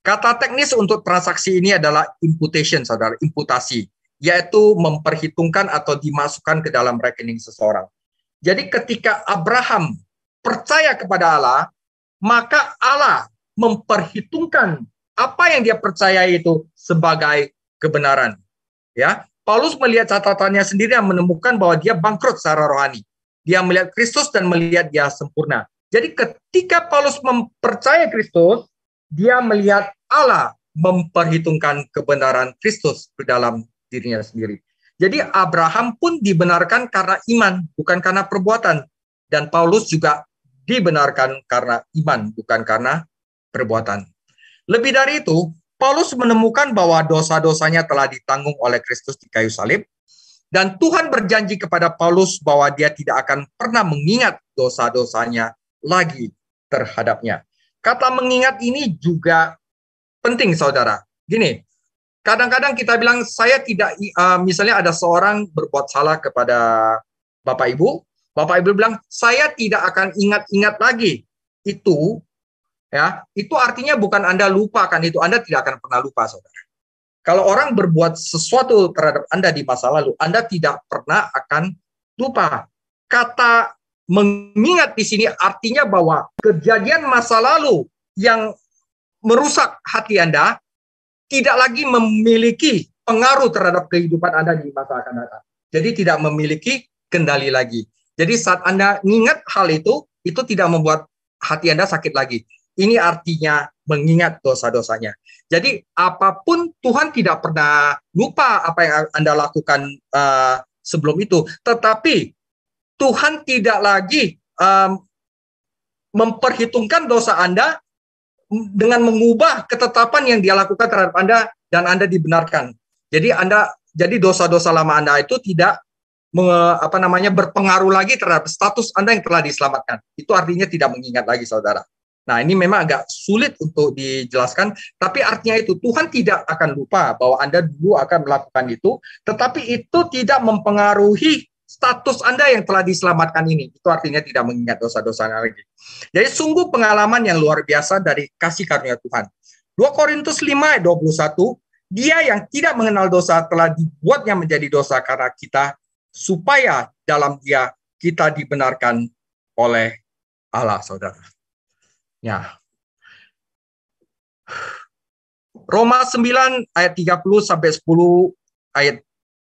Kata teknis untuk transaksi ini adalah imputation, saudara, imputasi, yaitu memperhitungkan atau dimasukkan ke dalam rekening seseorang. Jadi ketika Abraham percaya kepada Allah, maka Allah memperhitungkan apa yang dia percaya itu sebagai kebenaran. Ya, Paulus melihat catatannya sendiri yang menemukan bahwa dia bangkrut secara rohani. Dia melihat Kristus dan melihat dia sempurna. Jadi ketika Paulus mempercayai Kristus, dia melihat Allah memperhitungkan kebenaran Kristus ke dalam dirinya sendiri. Jadi Abraham pun dibenarkan karena iman, bukan karena perbuatan. Dan Paulus juga dibenarkan karena iman, bukan karena perbuatan. Lebih dari itu, Paulus menemukan bahwa dosa-dosanya telah ditanggung oleh Kristus di kayu salib, dan Tuhan berjanji kepada Paulus bahwa dia tidak akan pernah mengingat dosa-dosanya lagi terhadapnya. Kata mengingat ini juga penting, saudara. Gini, kadang-kadang kita bilang saya tidak, misalnya ada seorang berbuat salah kepada Bapak Ibu bilang saya tidak akan ingat-ingat lagi itu, ya, itu artinya bukan Anda lupa kan itu, Anda tidak akan pernah lupa, saudara. Kalau orang berbuat sesuatu terhadap Anda di masa lalu, Anda tidak pernah akan lupa. Kata mengingat di sini artinya bahwa kejadian masa lalu yang merusak hati Anda tidak lagi memiliki pengaruh terhadap kehidupan Anda di masa akan datang. Jadi tidak memiliki kendali lagi. Jadi saat Anda ingat hal itu tidak membuat hati Anda sakit lagi. Ini artinya mengingat dosa-dosanya. Jadi apapun Tuhan tidak pernah lupa apa yang Anda lakukan sebelum itu. Tetapi Tuhan tidak lagi memperhitungkan dosa Anda dengan mengubah ketetapan yang dia lakukan terhadap Anda dan Anda dibenarkan. Jadi dosa-dosa lama Anda itu tidak berpengaruh lagi terhadap status Anda yang telah diselamatkan. Itu artinya tidak mengingat lagi, saudara. Nah, ini memang agak sulit untuk dijelaskan, tapi artinya itu Tuhan tidak akan lupa bahwa Anda dulu akan melakukan itu, tetapi itu tidak mempengaruhi status Anda yang telah diselamatkan ini. Itu artinya tidak mengingat dosa-dosa lagi. Jadi sungguh pengalaman yang luar biasa dari kasih karunia Tuhan. 2 Korintus 5 ayat 21, dia yang tidak mengenal dosa telah dibuatnya menjadi dosa karena kita, supaya dalam dia kita dibenarkan oleh Allah, saudara. Ya. Roma 9 ayat 30 sampai 10 ayat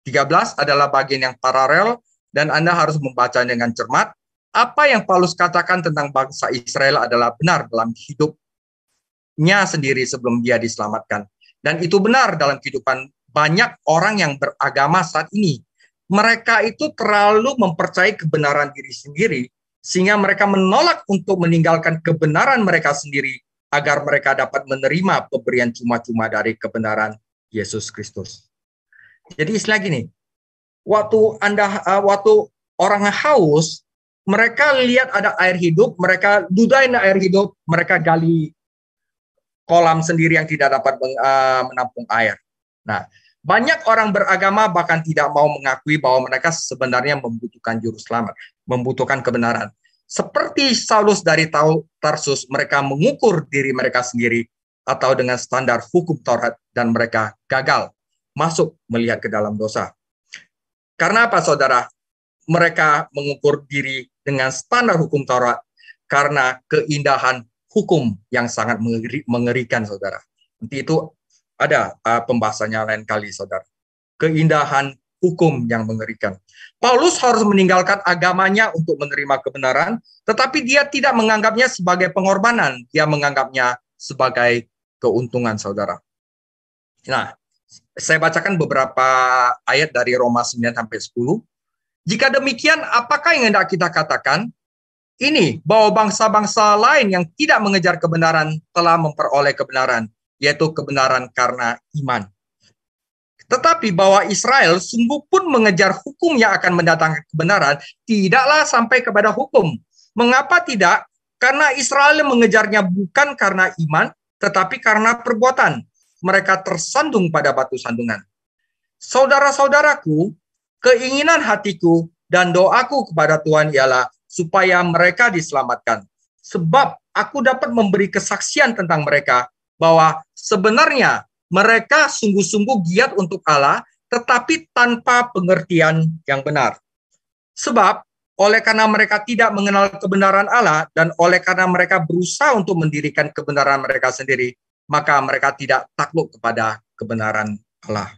13 adalah bagian yang paralel dan Anda harus membaca dengan cermat. Apa yang Paulus katakan tentang bangsa Israel adalah benar dalam hidupnya sendiri sebelum dia diselamatkan. Dan itu benar dalam kehidupan banyak orang yang beragama saat ini. Mereka itu terlalu mempercayai kebenaran diri sendiri, sehingga mereka menolak untuk meninggalkan kebenaran mereka sendiri agar mereka dapat menerima pemberian cuma-cuma dari kebenaran Yesus Kristus. Jadi istilah gini, waktu orang haus, mereka lihat ada air hidup, mereka dudain air hidup, mereka gali kolam sendiri yang tidak dapat menampung air. Nah, banyak orang beragama bahkan tidak mau mengakui bahwa mereka sebenarnya membutuhkan juru selamat, membutuhkan kebenaran. Seperti Saulus dari Tarsus, mereka mengukur diri mereka sendiri atau dengan standar hukum Taurat dan mereka gagal masuk melihat ke dalam dosa. Karena apa, saudara? Mereka mengukur diri dengan standar hukum Taurat karena keindahan hukum yang sangat mengerikan, saudara. Nanti itu ada pembahasannya lain kali, saudara. Keindahan hukum yang mengerikan. Paulus harus meninggalkan agamanya untuk menerima kebenaran, tetapi dia tidak menganggapnya sebagai pengorbanan. Dia menganggapnya sebagai keuntungan, saudara. Nah, saya bacakan beberapa ayat dari Roma 9 sampai 10. Jika demikian, apakah yang hendak kita katakan? Ini, bahwa bangsa-bangsa lain yang tidak mengejar kebenaran telah memperoleh kebenaran, yaitu kebenaran karena iman. Tetapi bahwa Israel sungguh pun mengejar hukum yang akan mendatangkan kebenaran, tidaklah sampai kepada hukum. Mengapa tidak? Karena Israel mengejarnya bukan karena iman, tetapi karena perbuatan. Mereka tersandung pada batu sandungan. Saudara-saudaraku, keinginan hatiku dan doaku kepada Tuhan ialah supaya mereka diselamatkan. Sebab aku dapat memberi kesaksian tentang mereka bahwa sebenarnya mereka sungguh-sungguh giat untuk Allah, tetapi tanpa pengertian yang benar. Sebab oleh karena mereka tidak mengenal kebenaran Allah dan oleh karena mereka berusaha untuk mendirikan kebenaran mereka sendiri, maka mereka tidak takluk kepada kebenaran Allah.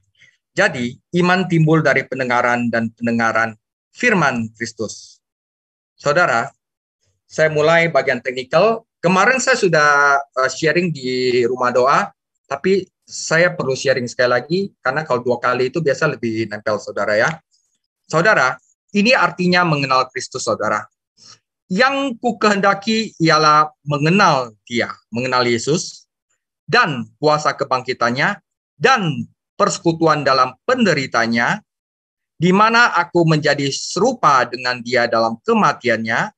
Jadi, iman timbul dari pendengaran dan pendengaran firman Kristus. Saudara, saya mulai bagian teknikal. Kemarin saya sudah sharing di rumah doa, tapi saya perlu sharing sekali lagi, karena kalau 2 kali itu biasa lebih nempel, saudara ya. Saudara, ini artinya mengenal Kristus, saudara. Yang ku kehendaki ialah mengenal dia, mengenal Yesus, dan kuasa kebangkitannya, dan persekutuan dalam penderitanya, di mana aku menjadi serupa dengan dia dalam kematiannya,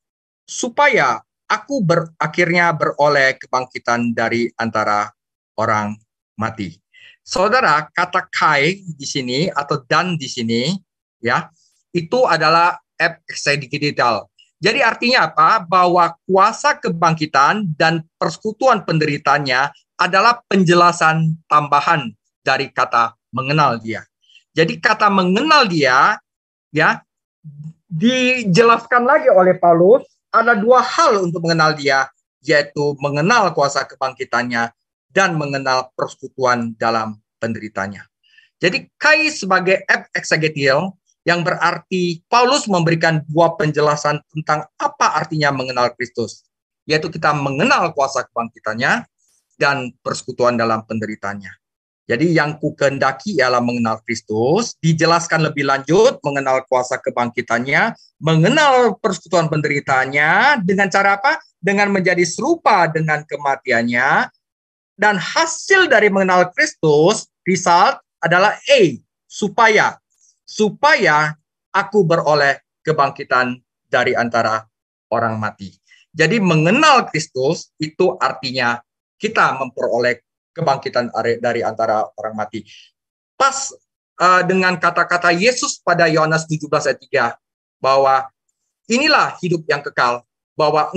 supaya aku akhirnya beroleh kebangkitan dari antara orang mati. Saudara, kata kai di sini atau dan di sini, ya, itu adalah exegetical. Jadi artinya apa? Bahwa kuasa kebangkitan dan persekutuan penderitanya adalah penjelasan tambahan dari kata mengenal dia. Jadi kata mengenal dia, ya, dijelaskan lagi oleh Paulus, ada dua hal untuk mengenal dia, yaitu mengenal kuasa kebangkitannya dan mengenal persekutuan dalam penderitanya. Jadi kai sebagai exegetial yang berarti Paulus memberikan dua penjelasan tentang apa artinya mengenal Kristus, yaitu kita mengenal kuasa kebangkitannya dan persekutuan dalam penderitanya. Jadi yang kukehendaki ialah mengenal Kristus, dijelaskan lebih lanjut mengenal kuasa kebangkitannya, mengenal persekutuan penderitaannya dengan cara apa? Dengan menjadi serupa dengan kematiannya, dan hasil dari mengenal Kristus, result adalah supaya aku beroleh kebangkitan dari antara orang mati. Jadi mengenal Kristus itu artinya kita memperoleh kebangkitan dari antara orang mati. Pas dengan kata-kata Yesus pada Yohanes 17 ayat 3 bahwa inilah hidup yang kekal, bahwa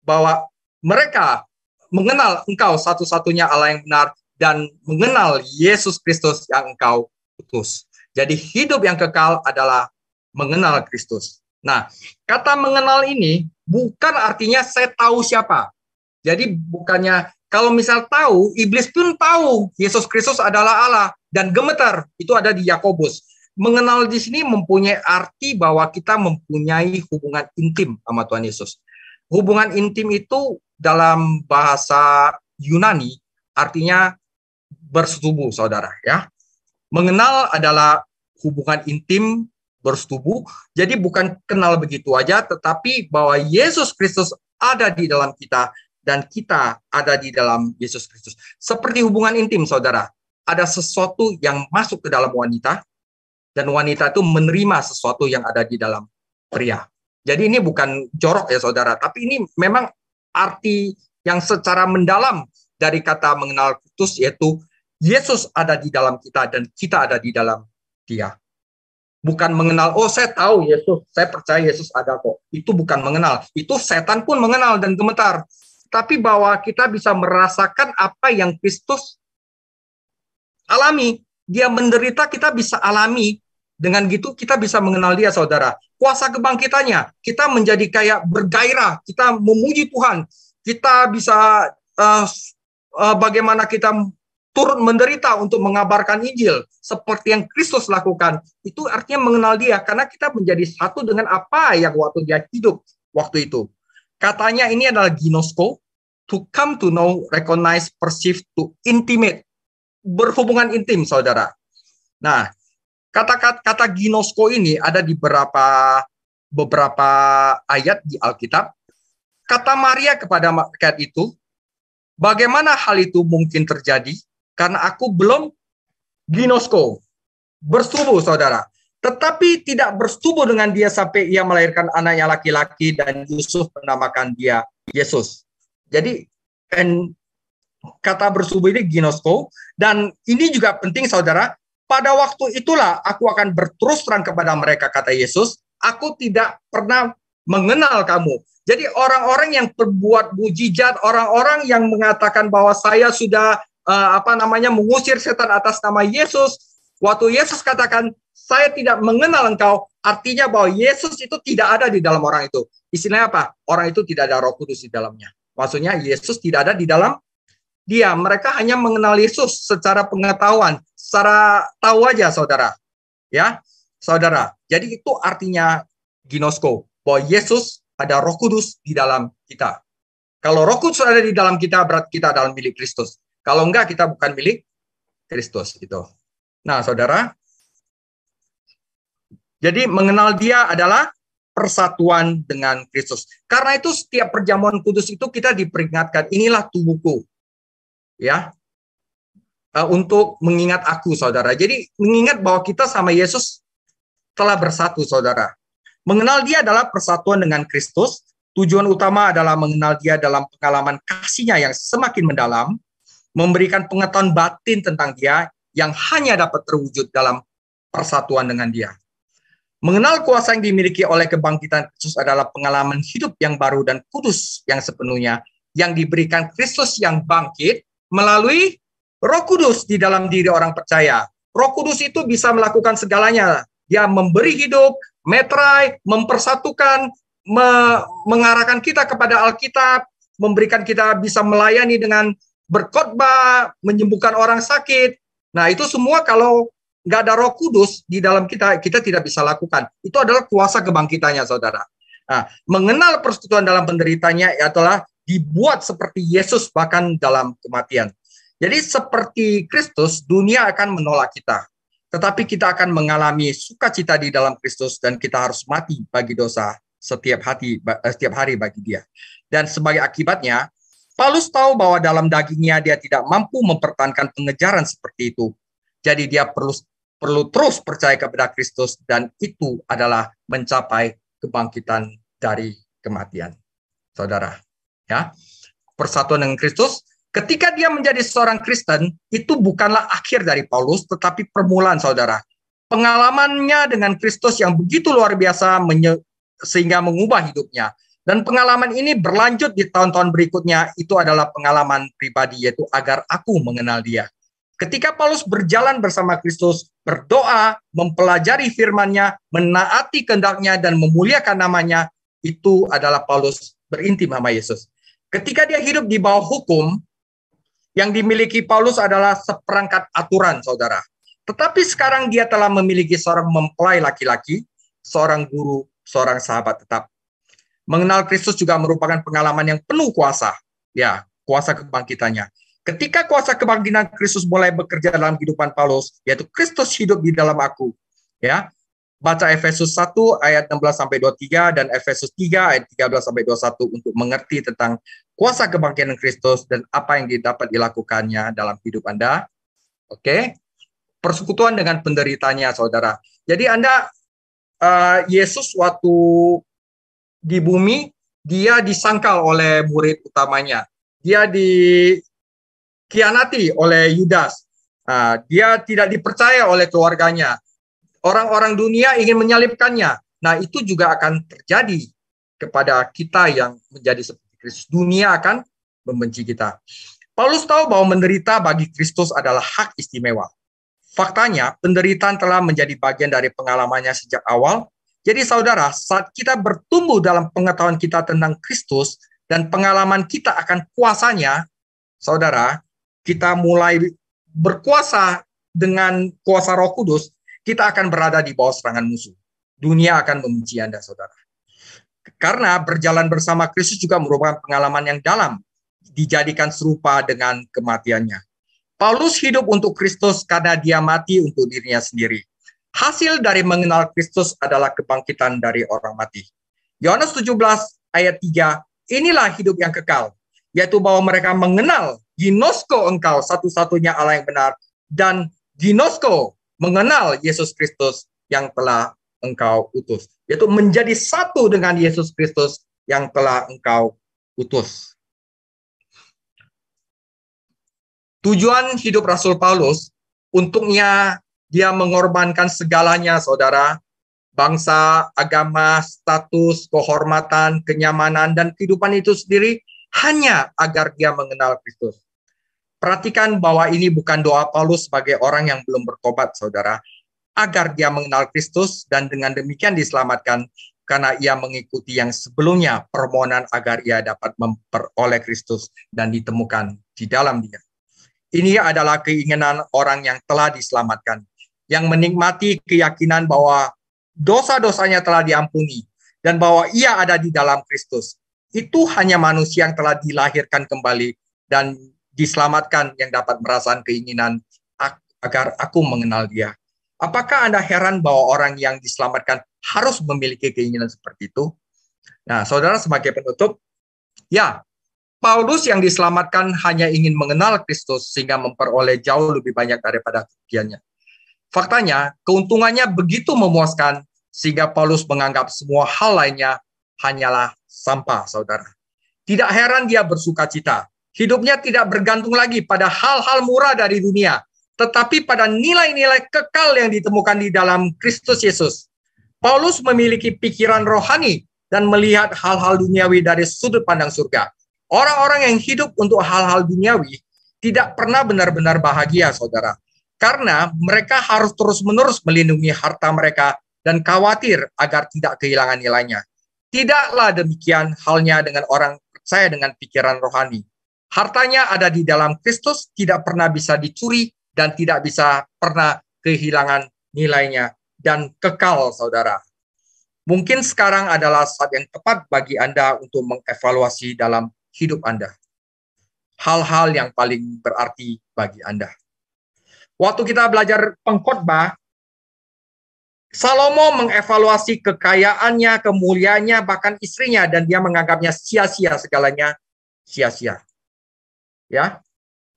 bahwa mereka mengenal engkau satu-satunya Allah yang benar dan mengenal Yesus Kristus yang engkau utus. Jadi hidup yang kekal adalah mengenal Kristus. Nah, kata mengenal ini bukan artinya saya tahu siapa. Jadi bukannya kalau misal tahu, iblis pun tahu Yesus Kristus adalah Allah dan gemetar. Itu ada di Yakobus. Mengenal di sini mempunyai arti bahwa kita mempunyai hubungan intim sama Tuhan Yesus. Hubungan intim itu dalam bahasa Yunani artinya bersetubuh, saudara, ya. Mengenal adalah hubungan intim bersetubuh. Jadi bukan kenal begitu aja, tetapi bahwa Yesus Kristus ada di dalam kita dan kita ada di dalam Yesus Kristus. Seperti hubungan intim, saudara. Ada sesuatu yang masuk ke dalam wanita, dan wanita itu menerima sesuatu yang ada di dalam pria. Jadi ini bukan jorok ya, saudara, tapi ini memang arti yang secara mendalam dari kata mengenal Kristus, yaitu Yesus ada di dalam kita dan kita ada di dalam dia. Bukan mengenal, oh saya tahu Yesus, saya percaya Yesus ada kok. Itu bukan mengenal. Itu setan pun mengenal dan gemetar. Tapi bahwa kita bisa merasakan apa yang Kristus alami. Dia menderita, kita bisa alami. Dengan gitu kita bisa mengenal dia, saudara. Kuasa kebangkitannya, kita menjadi kayak bergairah. Kita memuji Tuhan. Kita bisa bagaimana kita turut menderita untuk mengabarkan Injil. Seperti yang Kristus lakukan. Itu artinya mengenal dia. Karena kita menjadi satu dengan apa yang waktu dia hidup waktu itu. Katanya ini adalah ginosko, to come to know, recognize, perceive, to intimate. Berhubungan intim, saudara. Nah, kata ginosko ini ada di beberapa ayat di Alkitab. Kata Maria kepada malaikat itu, bagaimana hal itu mungkin terjadi? Karena aku belum ginosko, bersetubuh, saudara. Tetapi tidak bersetubuh dengan dia sampai ia melahirkan anaknya laki-laki dan Yusuf menamakan dia Yesus. Jadi kata bersetubuh ini ginosko, dan ini juga penting, saudara. Pada waktu itulah aku akan berterus terang kepada mereka, kata Yesus, aku tidak pernah mengenal kamu. Jadi orang-orang yang berbuat mujizat, orang-orang yang mengatakan bahwa saya sudah mengusir setan atas nama Yesus, waktu Yesus katakan saya tidak mengenal engkau, artinya bahwa Yesus itu tidak ada di dalam orang itu. Istilahnya apa? Orang itu tidak ada Roh Kudus di dalamnya. Maksudnya Yesus tidak ada di dalam dia. Mereka hanya mengenal Yesus secara pengetahuan, secara tahu aja, saudara. Ya, saudara. Jadi itu artinya ginosko, bahwa Yesus ada Roh Kudus di dalam kita. Kalau Roh Kudus ada di dalam kita, berarti kita adalah milik Kristus. Kalau enggak, kita bukan milik Kristus. Gitu. Nah, saudara. Jadi mengenal dia adalah persatuan dengan Kristus. Karena itu setiap perjamuan kudus itu kita diperingatkan, inilah tubuhku. Ya, untuk mengingat aku, saudara. Jadi mengingat bahwa kita sama Yesus telah bersatu, saudara. Mengenal dia adalah persatuan dengan Kristus. Tujuan utama adalah mengenal dia dalam pengalaman kasihnya yang semakin mendalam. memberikan pengetahuan batin tentang Dia yang hanya dapat terwujud dalam persatuan dengan Dia. Mengenal kuasa yang dimiliki oleh kebangkitan Kristus adalah pengalaman hidup yang baru dan kudus yang sepenuhnya yang diberikan Kristus yang bangkit melalui Roh Kudus di dalam diri orang percaya. Roh Kudus itu bisa melakukan segalanya. Dia memberi hidup, metrai, mempersatukan, mengarahkan kita kepada Alkitab, memberikan kita bisa melayani dengan berkhotbah, menyembuhkan orang sakit. Nah, itu semua kalau nggak ada Roh Kudus di dalam kita, kita tidak bisa lakukan. Itu adalah kuasa kebangkitannya, saudara. Nah, mengenal persekutuan dalam penderitanya adalah dibuat seperti Yesus bahkan dalam kematian. Jadi seperti Kristus, dunia akan menolak kita. Tetapi kita akan mengalami sukacita di dalam Kristus dan kita harus mati bagi dosa setiap hari bagi Dia. Dan sebagai akibatnya, Paulus tahu bahwa dalam dagingnya dia tidak mampu mempertahankan pengejaran seperti itu. Jadi dia perlu terus percaya kepada Kristus dan itu adalah mencapai kebangkitan dari kematian. Saudara, ya. Persatuan dengan Kristus, ketika dia menjadi seorang Kristen, itu bukanlah akhir dari Paulus, tetapi permulaan, saudara. Pengalamannya dengan Kristus yang begitu luar biasa sehingga mengubah hidupnya. Dan pengalaman ini berlanjut di tahun-tahun berikutnya, itu adalah pengalaman pribadi, yaitu agar aku mengenal Dia. Ketika Paulus berjalan bersama Kristus, berdoa, mempelajari firman-Nya, menaati kehendak-Nya, dan memuliakan namanya, itu adalah Paulus berintim sama Yesus. Ketika dia hidup di bawah hukum, yang dimiliki Paulus adalah seperangkat aturan, saudara. Tetapi sekarang dia telah memiliki seorang mempelai laki-laki, seorang guru, seorang sahabat tetap. Mengenal Kristus juga merupakan pengalaman yang penuh kuasa, ya, kuasa kebangkitannya. Ketika kuasa kebangkitan Kristus mulai bekerja dalam kehidupan Paulus, yaitu Kristus hidup di dalam aku, ya. Baca Efesus 1 ayat 16-23 dan Efesus 3 ayat 13-21 untuk mengerti tentang kuasa kebangkitan Kristus dan apa yang dapat dilakukannya dalam hidup Anda. Oke. Persekutuan dengan penderitanya, saudara. Jadi Yesus waktu di bumi, dia disangkal oleh murid utamanya. Dia dikhianati oleh Yudas. Dia tidak dipercaya oleh keluarganya. Orang-orang dunia ingin menyalibkannya. Nah, itu juga akan terjadi kepada kita yang menjadi seperti Kristus. Dunia akan membenci kita. Paulus tahu bahwa menderita bagi Kristus adalah hak istimewa. Faktanya, penderitaan telah menjadi bagian dari pengalamannya sejak awal. Jadi saudara, saat kita bertumbuh dalam pengetahuan kita tentang Kristus dan pengalaman kita akan kuasanya, saudara, kita mulai berkuasa dengan kuasa Roh Kudus, kita akan berada di bawah serangan musuh. Dunia akan membenci Anda, saudara. Karena berjalan bersama Kristus juga merupakan pengalaman yang dalam, dijadikan serupa dengan kematiannya. Paulus hidup untuk Kristus karena dia mati untuk dirinya sendiri. Hasil dari mengenal Kristus adalah kebangkitan dari orang mati. Yohanes 17 ayat 3, inilah hidup yang kekal, yaitu bahwa mereka mengenal ginosko engkau satu-satunya Allah yang benar, dan ginosko mengenal Yesus Kristus yang telah engkau utus, yaitu menjadi satu dengan Yesus Kristus yang telah engkau utus. Tujuan hidup Rasul Paulus, untuknya dia mengorbankan segalanya, saudara. Bangsa, agama, status, kehormatan, kenyamanan, dan kehidupan itu sendiri hanya agar dia mengenal Kristus. Perhatikan bahwa ini bukan doa Paulus sebagai orang yang belum bertobat, saudara. Agar dia mengenal Kristus dan dengan demikian diselamatkan karena ia mengikuti yang sebelumnya permohonan agar ia dapat memperoleh Kristus dan ditemukan di dalam Dia. Ini adalah keinginan orang yang telah diselamatkan, yang menikmati keyakinan bahwa dosa-dosanya telah diampuni dan bahwa ia ada di dalam Kristus. Itu hanya manusia yang telah dilahirkan kembali dan diselamatkan yang dapat merasakan keinginan agar aku mengenal Dia. Apakah Anda heran bahwa orang yang diselamatkan harus memiliki keinginan seperti itu? Nah, saudara, sebagai penutup, ya, Paulus yang diselamatkan hanya ingin mengenal Kristus sehingga memperoleh jauh lebih banyak daripada kerugiannya. Faktanya, keuntungannya begitu memuaskan sehingga Paulus menganggap semua hal lainnya hanyalah sampah, saudara. Tidak heran dia bersukacita. Hidupnya tidak bergantung lagi pada hal-hal murah dari dunia, tetapi pada nilai-nilai kekal yang ditemukan di dalam Kristus Yesus. Paulus memiliki pikiran rohani dan melihat hal-hal duniawi dari sudut pandang surga. Orang-orang yang hidup untuk hal-hal duniawi tidak pernah benar-benar bahagia, saudara. Karena mereka harus terus-menerus melindungi harta mereka dan khawatir agar tidak kehilangan nilainya. Tidaklah demikian halnya dengan orang percaya dengan pikiran rohani. Hartanya ada di dalam Kristus, tidak pernah bisa dicuri dan tidak bisa pernah kehilangan nilainya dan kekal, saudara. Mungkin sekarang adalah saat yang tepat bagi Anda untuk mengevaluasi dalam hidup Anda. Hal-hal yang paling berarti bagi Anda. Waktu kita belajar pengkhotbah, Salomo mengevaluasi kekayaannya, kemuliaannya, bahkan istrinya, dan dia menganggapnya sia-sia, segalanya sia-sia. Ya,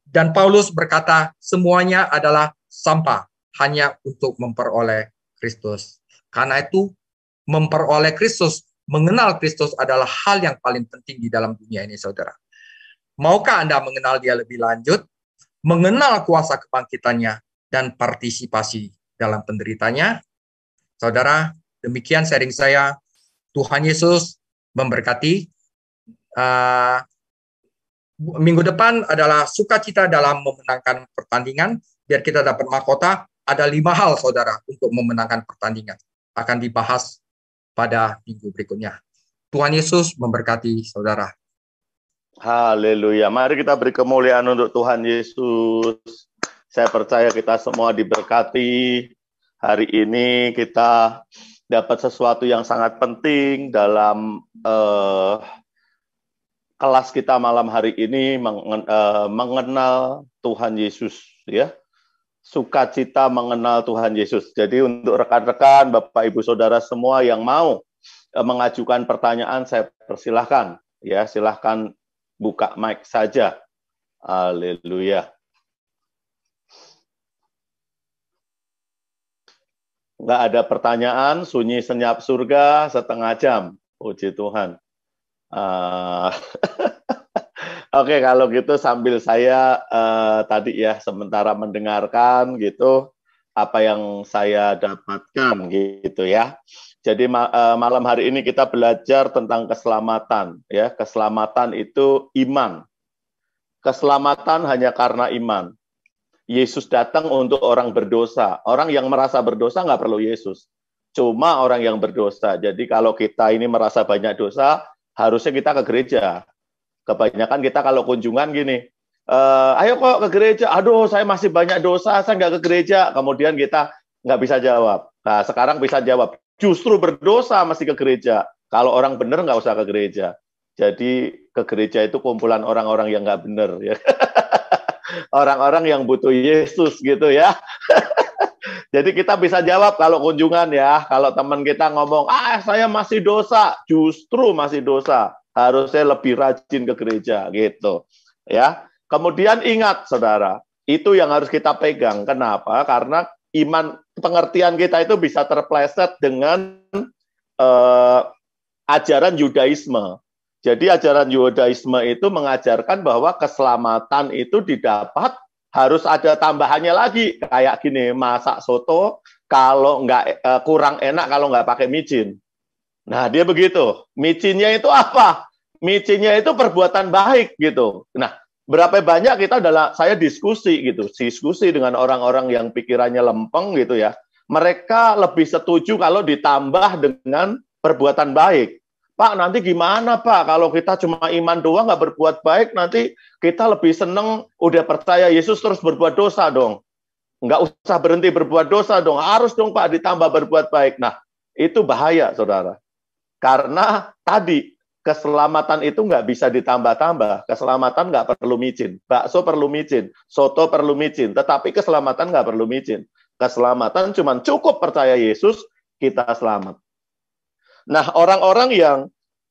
dan Paulus berkata semuanya adalah sampah hanya untuk memperoleh Kristus. Karena itu memperoleh Kristus, mengenal Kristus adalah hal yang paling penting di dalam dunia ini, saudara. Maukah Anda mengenal dia lebih lanjut, mengenal kuasa kebangkitannya, dan partisipasi dalam penderitanya? Saudara, demikian sharing saya. Tuhan Yesus memberkati. Minggu depan adalah sukacita dalam memenangkan pertandingan. Biar kita dapat mahkota, ada 5 hal, saudara, untuk memenangkan pertandingan. Akan dibahas pada minggu berikutnya. Tuhan Yesus memberkati, saudara. Haleluya. Mari kita beri kemuliaan untuk Tuhan Yesus. Saya percaya kita semua diberkati. Hari ini kita dapat sesuatu yang sangat penting dalam kelas kita malam hari ini, mengenal Tuhan Yesus, ya. Sukacita mengenal Tuhan Yesus. Jadi untuk rekan-rekan, Bapak Ibu Saudara semua yang mau mengajukan pertanyaan, saya persilahkan, ya, silahkan buka mic saja. Haleluya. Nggak ada pertanyaan, sunyi senyap surga setengah jam. Puji Tuhan. Oke, kalau gitu sambil saya tadi ya sementara mendengarkan gitu apa yang saya dapatkan gitu ya. Jadi malam hari ini kita belajar tentang keselamatan ya. Keselamatan itu iman. Keselamatan hanya karena iman. Yesus datang untuk orang berdosa. Orang yang merasa berdosa nggak perlu Yesus. Cuma orang yang berdosa. Jadi kalau kita ini merasa banyak dosa, harusnya kita ke gereja. Kebanyakan kita kalau kunjungan gini, ayo kok ke gereja, aduh saya masih banyak dosa, saya nggak ke gereja. Kemudian kita nggak bisa jawab. Nah sekarang bisa jawab, justru berdosa masih ke gereja. Kalau orang benar nggak usah ke gereja. Jadi ke gereja itu kumpulan orang-orang yang nggak benar. Ya. Orang-orang yang butuh Yesus gitu ya. Jadi kita bisa jawab kalau kunjungan ya. Kalau teman kita ngomong, saya masih dosa, justru masih dosa. Harusnya lebih rajin ke gereja gitu. Ya. Kemudian ingat saudara, itu yang harus kita pegang. Kenapa? Karena iman, pengertian kita itu bisa terpleset dengan ajaran Yudaisme. Jadi ajaran Yudaisme itu mengajarkan bahwa keselamatan itu didapat harus ada tambahannya lagi. Kayak gini, masak soto kalau nggak kurang enak kalau nggak pakai micin. Nah dia begitu. Micinnya itu apa? Micinnya itu perbuatan baik gitu. Nah berapa banyak kita saya diskusi gitu, diskusi dengan orang-orang yang pikirannya lempeng gitu ya. Mereka lebih setuju kalau ditambah dengan perbuatan baik. Pak, nanti gimana Pak? Kalau kita cuma iman doang nggak berbuat baik, nanti kita lebih seneng udah percaya Yesus terus berbuat dosa dong. Nggak usah berhenti berbuat dosa dong. Harus dong Pak ditambah berbuat baik. Nah, itu bahaya, saudara. Karena tadi, keselamatan itu nggak bisa ditambah-tambah. Keselamatan nggak perlu micin. Bakso perlu micin. Soto perlu micin. Tetapi keselamatan nggak perlu micin. Keselamatan cuma cukup percaya Yesus, kita selamat. Nah, orang-orang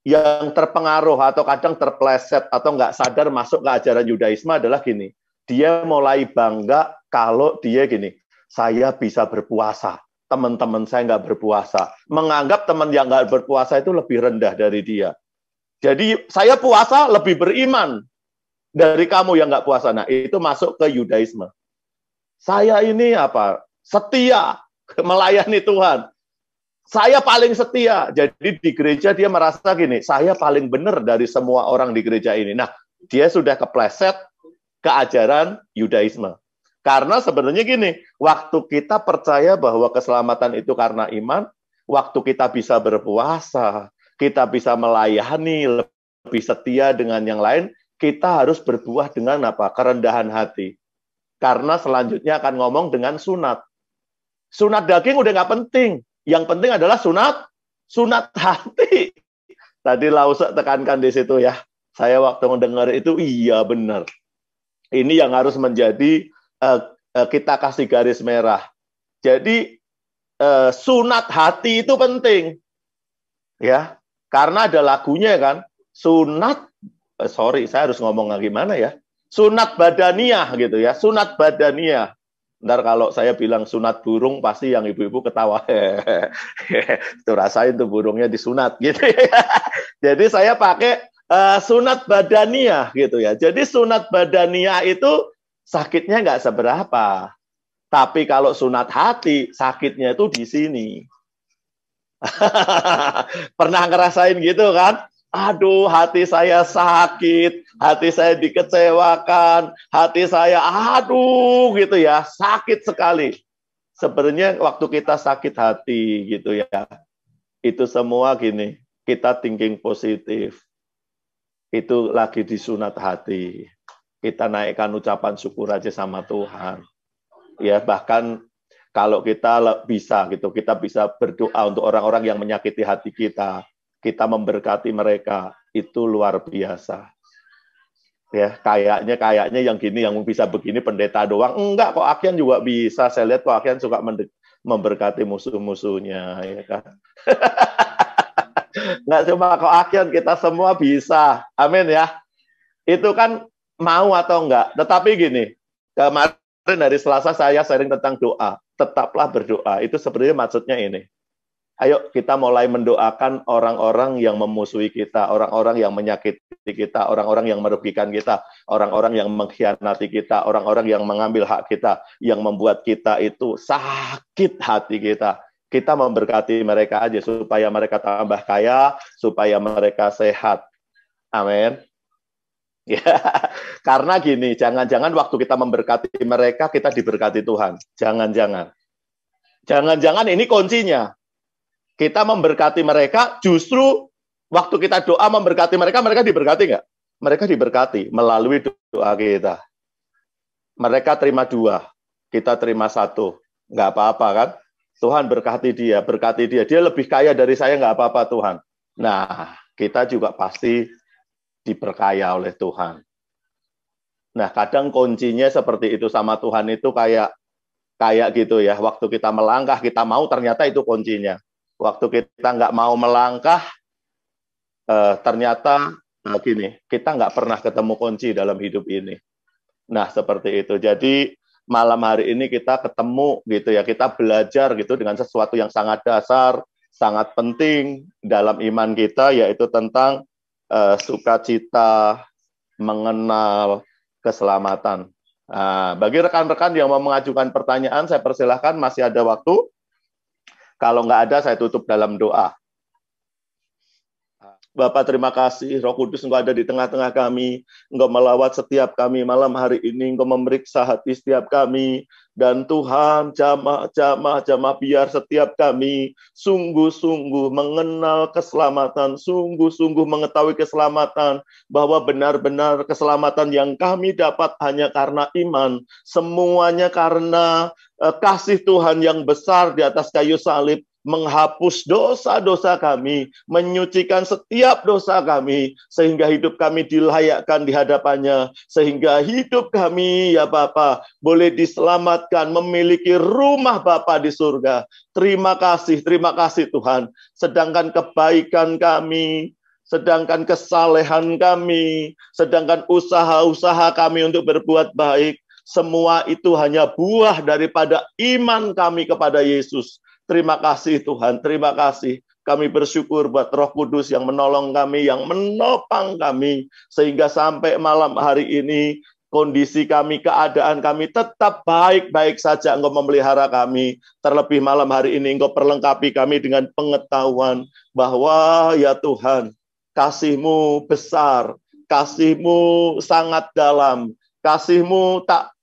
yang terpengaruh atau kadang terpleset atau nggak sadar masuk ke ajaran Yudaisme adalah gini, dia mulai bangga kalau dia gini, saya bisa berpuasa, teman-teman saya nggak berpuasa, menganggap teman yang nggak berpuasa itu lebih rendah dari dia. Jadi saya puasa lebih beriman. dari kamu yang nggak puasa. Nah, itu masuk ke Yudaisme. Saya ini apa? Setia melayani Tuhan. Saya paling setia. Jadi di gereja dia merasa gini, saya paling benar dari semua orang di gereja ini. Nah, dia sudah kepleset ke ajaran Yudaisme. Karena sebenarnya gini, waktu kita percaya bahwa keselamatan itu karena iman, waktu kita bisa berpuasa, kita bisa melayani, lebih setia dengan yang lain, kita harus berbuah dengan apa? Kerendahan hati. Karena selanjutnya akan ngomong dengan sunat. Sunat daging udah nggak penting. Yang penting adalah sunat hati. Tadi Lause tekankan di situ ya. Saya waktu mendengar itu, iya benar. Ini yang harus menjadi kita kasih garis merah. Jadi sunat hati itu penting. Ya, karena ada lagunya kan. Sunat, saya harus ngomong gimana ya? Sunat badaniah gitu ya, sunat badaniah. Ntar kalau saya bilang sunat burung, pasti yang ibu-ibu ketawa. Itu rasain tuh burungnya disunat gitu ya. Jadi saya pakai sunat badaniah gitu ya. Jadi sunat badaniah itu sakitnya nggak seberapa. Tapi kalau sunat hati, sakitnya itu di sini. Pernah ngerasain gitu kan? Aduh, hati saya sakit, hati saya dikecewakan, hati saya aduh gitu ya, sakit sekali. Sebenarnya waktu kita sakit hati gitu ya, itu semua gini, kita thinking positif. Itu lagi disunat hati. Kita naikkan ucapan syukur aja sama Tuhan. Ya, bahkan kalau kita bisa gitu, kita bisa berdoa untuk orang-orang yang menyakiti hati kita. Kita memberkati mereka, itu luar biasa. Ya, kayaknya yang gini, yang bisa begini pendeta doang. Enggak, kok Akian juga bisa. Saya lihat kok Akian suka memberkati musuh-musuhnya, ya kan. Enggak cuma kok Akian, kita semua bisa. Amin ya. Itu kan mau atau enggak. Tetapi gini, kemarin dari Selasa saya sharing tentang doa. Tetaplah berdoa. Itu sebenarnya maksudnya ini. Ayo kita mulai mendoakan orang-orang yang memusuhi kita, orang-orang yang menyakiti kita, orang-orang yang merugikan kita, orang-orang yang mengkhianati kita, orang-orang yang mengambil hak kita, yang membuat kita itu sakit hati kita. Kita memberkati mereka aja supaya mereka tambah kaya, supaya mereka sehat. Amin. Ya, karena gini, jangan-jangan waktu kita memberkati mereka, kita diberkati Tuhan. Jangan-jangan. Jangan-jangan ini kuncinya. Kita memberkati mereka, justru waktu kita doa memberkati mereka, mereka diberkati nggak? Mereka diberkati melalui doa kita. Mereka terima 2, kita terima 1. Nggak apa-apa kan? Tuhan berkati dia. Dia lebih kaya dari saya, nggak apa-apa Tuhan. Nah, kita juga pasti diperkaya oleh Tuhan. Nah, kadang kuncinya seperti itu sama Tuhan itu kayak gitu ya. Waktu kita melangkah, kita mau, ternyata itu kuncinya. Waktu kita nggak mau melangkah, ternyata gini, kita nggak pernah ketemu kunci dalam hidup ini. Nah, seperti itu. Jadi, malam hari ini kita ketemu gitu ya, kita belajar gitu dengan sesuatu yang sangat dasar, sangat penting dalam iman kita, yaitu tentang sukacita mengenal keselamatan. Nah, bagi rekan-rekan yang mau mengajukan pertanyaan, saya persilahkan, masih ada waktu. Kalau nggak ada, saya tutup dalam doa. Bapak, terima kasih. Roh Kudus, Engkau ada di tengah-tengah kami. Engkau melawat setiap kami malam hari ini. Engkau memeriksa hati setiap kami. Dan Tuhan, jamah biar setiap kami sungguh-sungguh mengenal keselamatan, sungguh-sungguh mengetahui keselamatan, bahwa benar-benar keselamatan yang kami dapat hanya karena iman. Semuanya karena kasih Tuhan yang besar di atas kayu salib, menghapus dosa-dosa kami, menyucikan setiap dosa kami, sehingga hidup kami dilayakkan di hadapannya, sehingga hidup kami, ya Bapa, boleh diselamatkan, memiliki rumah Bapa di surga. Terima kasih Tuhan. Sedangkan kebaikan kami, sedangkan kesalehan kami, sedangkan usaha-usaha kami untuk berbuat baik, semua itu hanya buah daripada iman kami kepada Yesus. Terima kasih Tuhan, terima kasih. Kami bersyukur buat Roh Kudus yang menolong kami, yang menopang kami, sehingga sampai malam hari ini, kondisi kami, keadaan kami tetap baik-baik saja. Engkau memelihara kami. Terlebih malam hari ini Engkau perlengkapi kami dengan pengetahuan bahwa ya Tuhan, kasih-Mu besar, kasih-Mu sangat dalam, kasih-Mu tak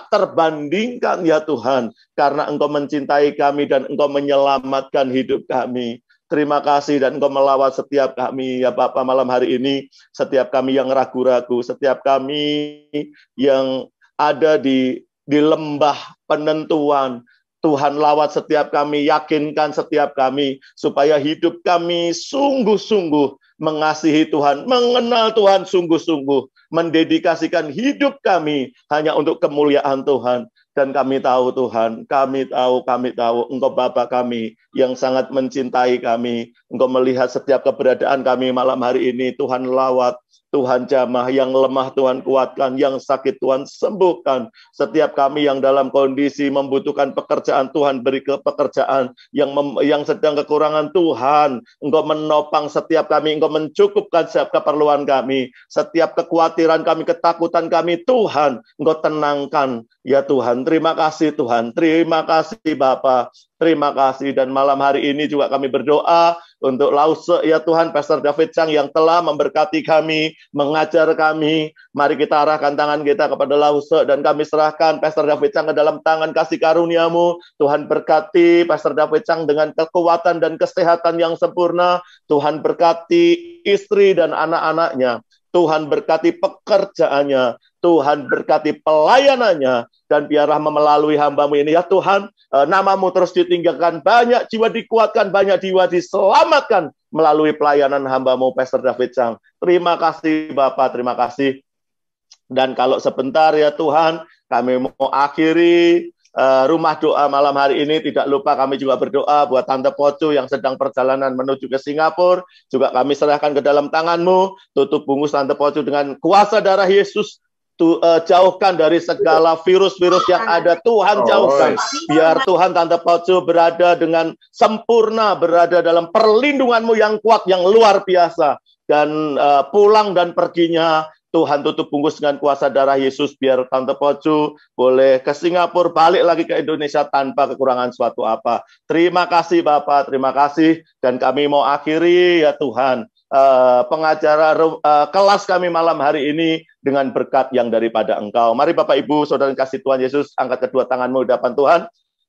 terbandingkan ya Tuhan, karena Engkau mencintai kami dan Engkau menyelamatkan hidup kami. Terima kasih dan Engkau melawat setiap kami ya Bapa malam hari ini, setiap kami yang ragu-ragu, setiap kami yang ada di lembah penentuan. Tuhan lawat setiap kami, yakinkan setiap kami, supaya hidup kami sungguh-sungguh mengasihi Tuhan, mengenal Tuhan sungguh-sungguh, mendedikasikan hidup kami hanya untuk kemuliaan Tuhan. Dan kami tahu Tuhan, kami tahu Engkau Bapa kami yang sangat mencintai kami. Engkau melihat setiap keberadaan kami malam hari ini. Tuhan lawat, Tuhan jamah, yang lemah Tuhan kuatkan, yang sakit Tuhan sembuhkan. Setiap kami yang dalam kondisi membutuhkan pekerjaan, Tuhan beri pekerjaan. Yang sedang kekurangan, Tuhan Engkau menopang setiap kami, Engkau mencukupkan setiap keperluan kami. Setiap kekhawatiran kami, ketakutan kami, Tuhan Engkau tenangkan. Ya Tuhan, terima kasih Tuhan, terima kasih Bapa, terima kasih. Dan malam hari ini juga kami berdoa untuk Lause ya Tuhan, Pastor David Chang yang telah memberkati kami, mengajar kami. Mari kita arahkan tangan kita kepada Lause dan kami serahkan Pastor David Chang ke dalam tangan kasih karunia-Mu. Tuhan berkati Pastor David Chang dengan kekuatan dan kesehatan yang sempurna. Tuhan berkati istri dan anak-anaknya. Tuhan berkati pekerjaannya, Tuhan berkati pelayanannya, dan biarlah melalui hamba-Mu ini ya Tuhan, nama-Mu terus ditinggikan, banyak jiwa dikuatkan, banyak jiwa diselamatkan melalui pelayanan hamba-Mu Pastor David Chang. Terima kasih Bapak, terima kasih. Dan kalau sebentar ya Tuhan, kami mau akhiri rumah doa malam hari ini. Tidak lupa kami juga berdoa buat Tante Poco yang sedang perjalanan menuju ke Singapura. Juga kami serahkan ke dalam tangan-Mu. Tutup bungkus Tante Poco dengan kuasa darah Yesus. Jauhkan dari segala virus-virus yang ada. Tuhan jauhkan. Biar Tuhan Tante Poco berada dengan sempurna, berada dalam perlindungan-Mu yang kuat, yang luar biasa. Dan pulang dan perginya Tuhan tutup bungkus dengan kuasa darah Yesus, biar Tante Poco boleh ke Singapura, balik lagi ke Indonesia tanpa kekurangan suatu apa. Terima kasih Bapak, terima kasih. Dan kami mau akhiri ya Tuhan, pengacara kelas kami malam hari ini dengan berkat yang daripada Engkau. Mari Bapak Ibu, Saudara kasih Tuhan Yesus, angkat kedua tanganmu di hadapan Tuhan.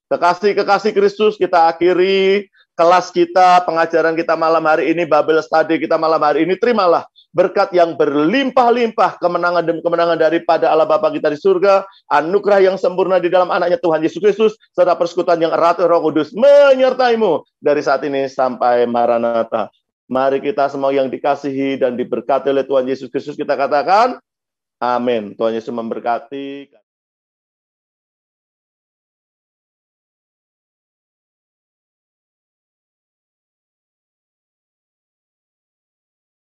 Kekasih Kristus, kita akhiri kelas kita, pengajaran kita malam hari ini, Bible Study kita malam hari ini. Terimalah berkat yang berlimpah-limpah, kemenangan demi kemenangan daripada Allah Bapa kita di surga, anugerah yang sempurna di dalam anaknya Tuhan Yesus Kristus, serta persekutuan yang erat Roh Kudus menyertai-Mu dari saat ini sampai Maranatha. Mari kita semua yang dikasihi dan diberkati oleh Tuhan Yesus Kristus, kita katakan, amin. Tuhan Yesus memberkati.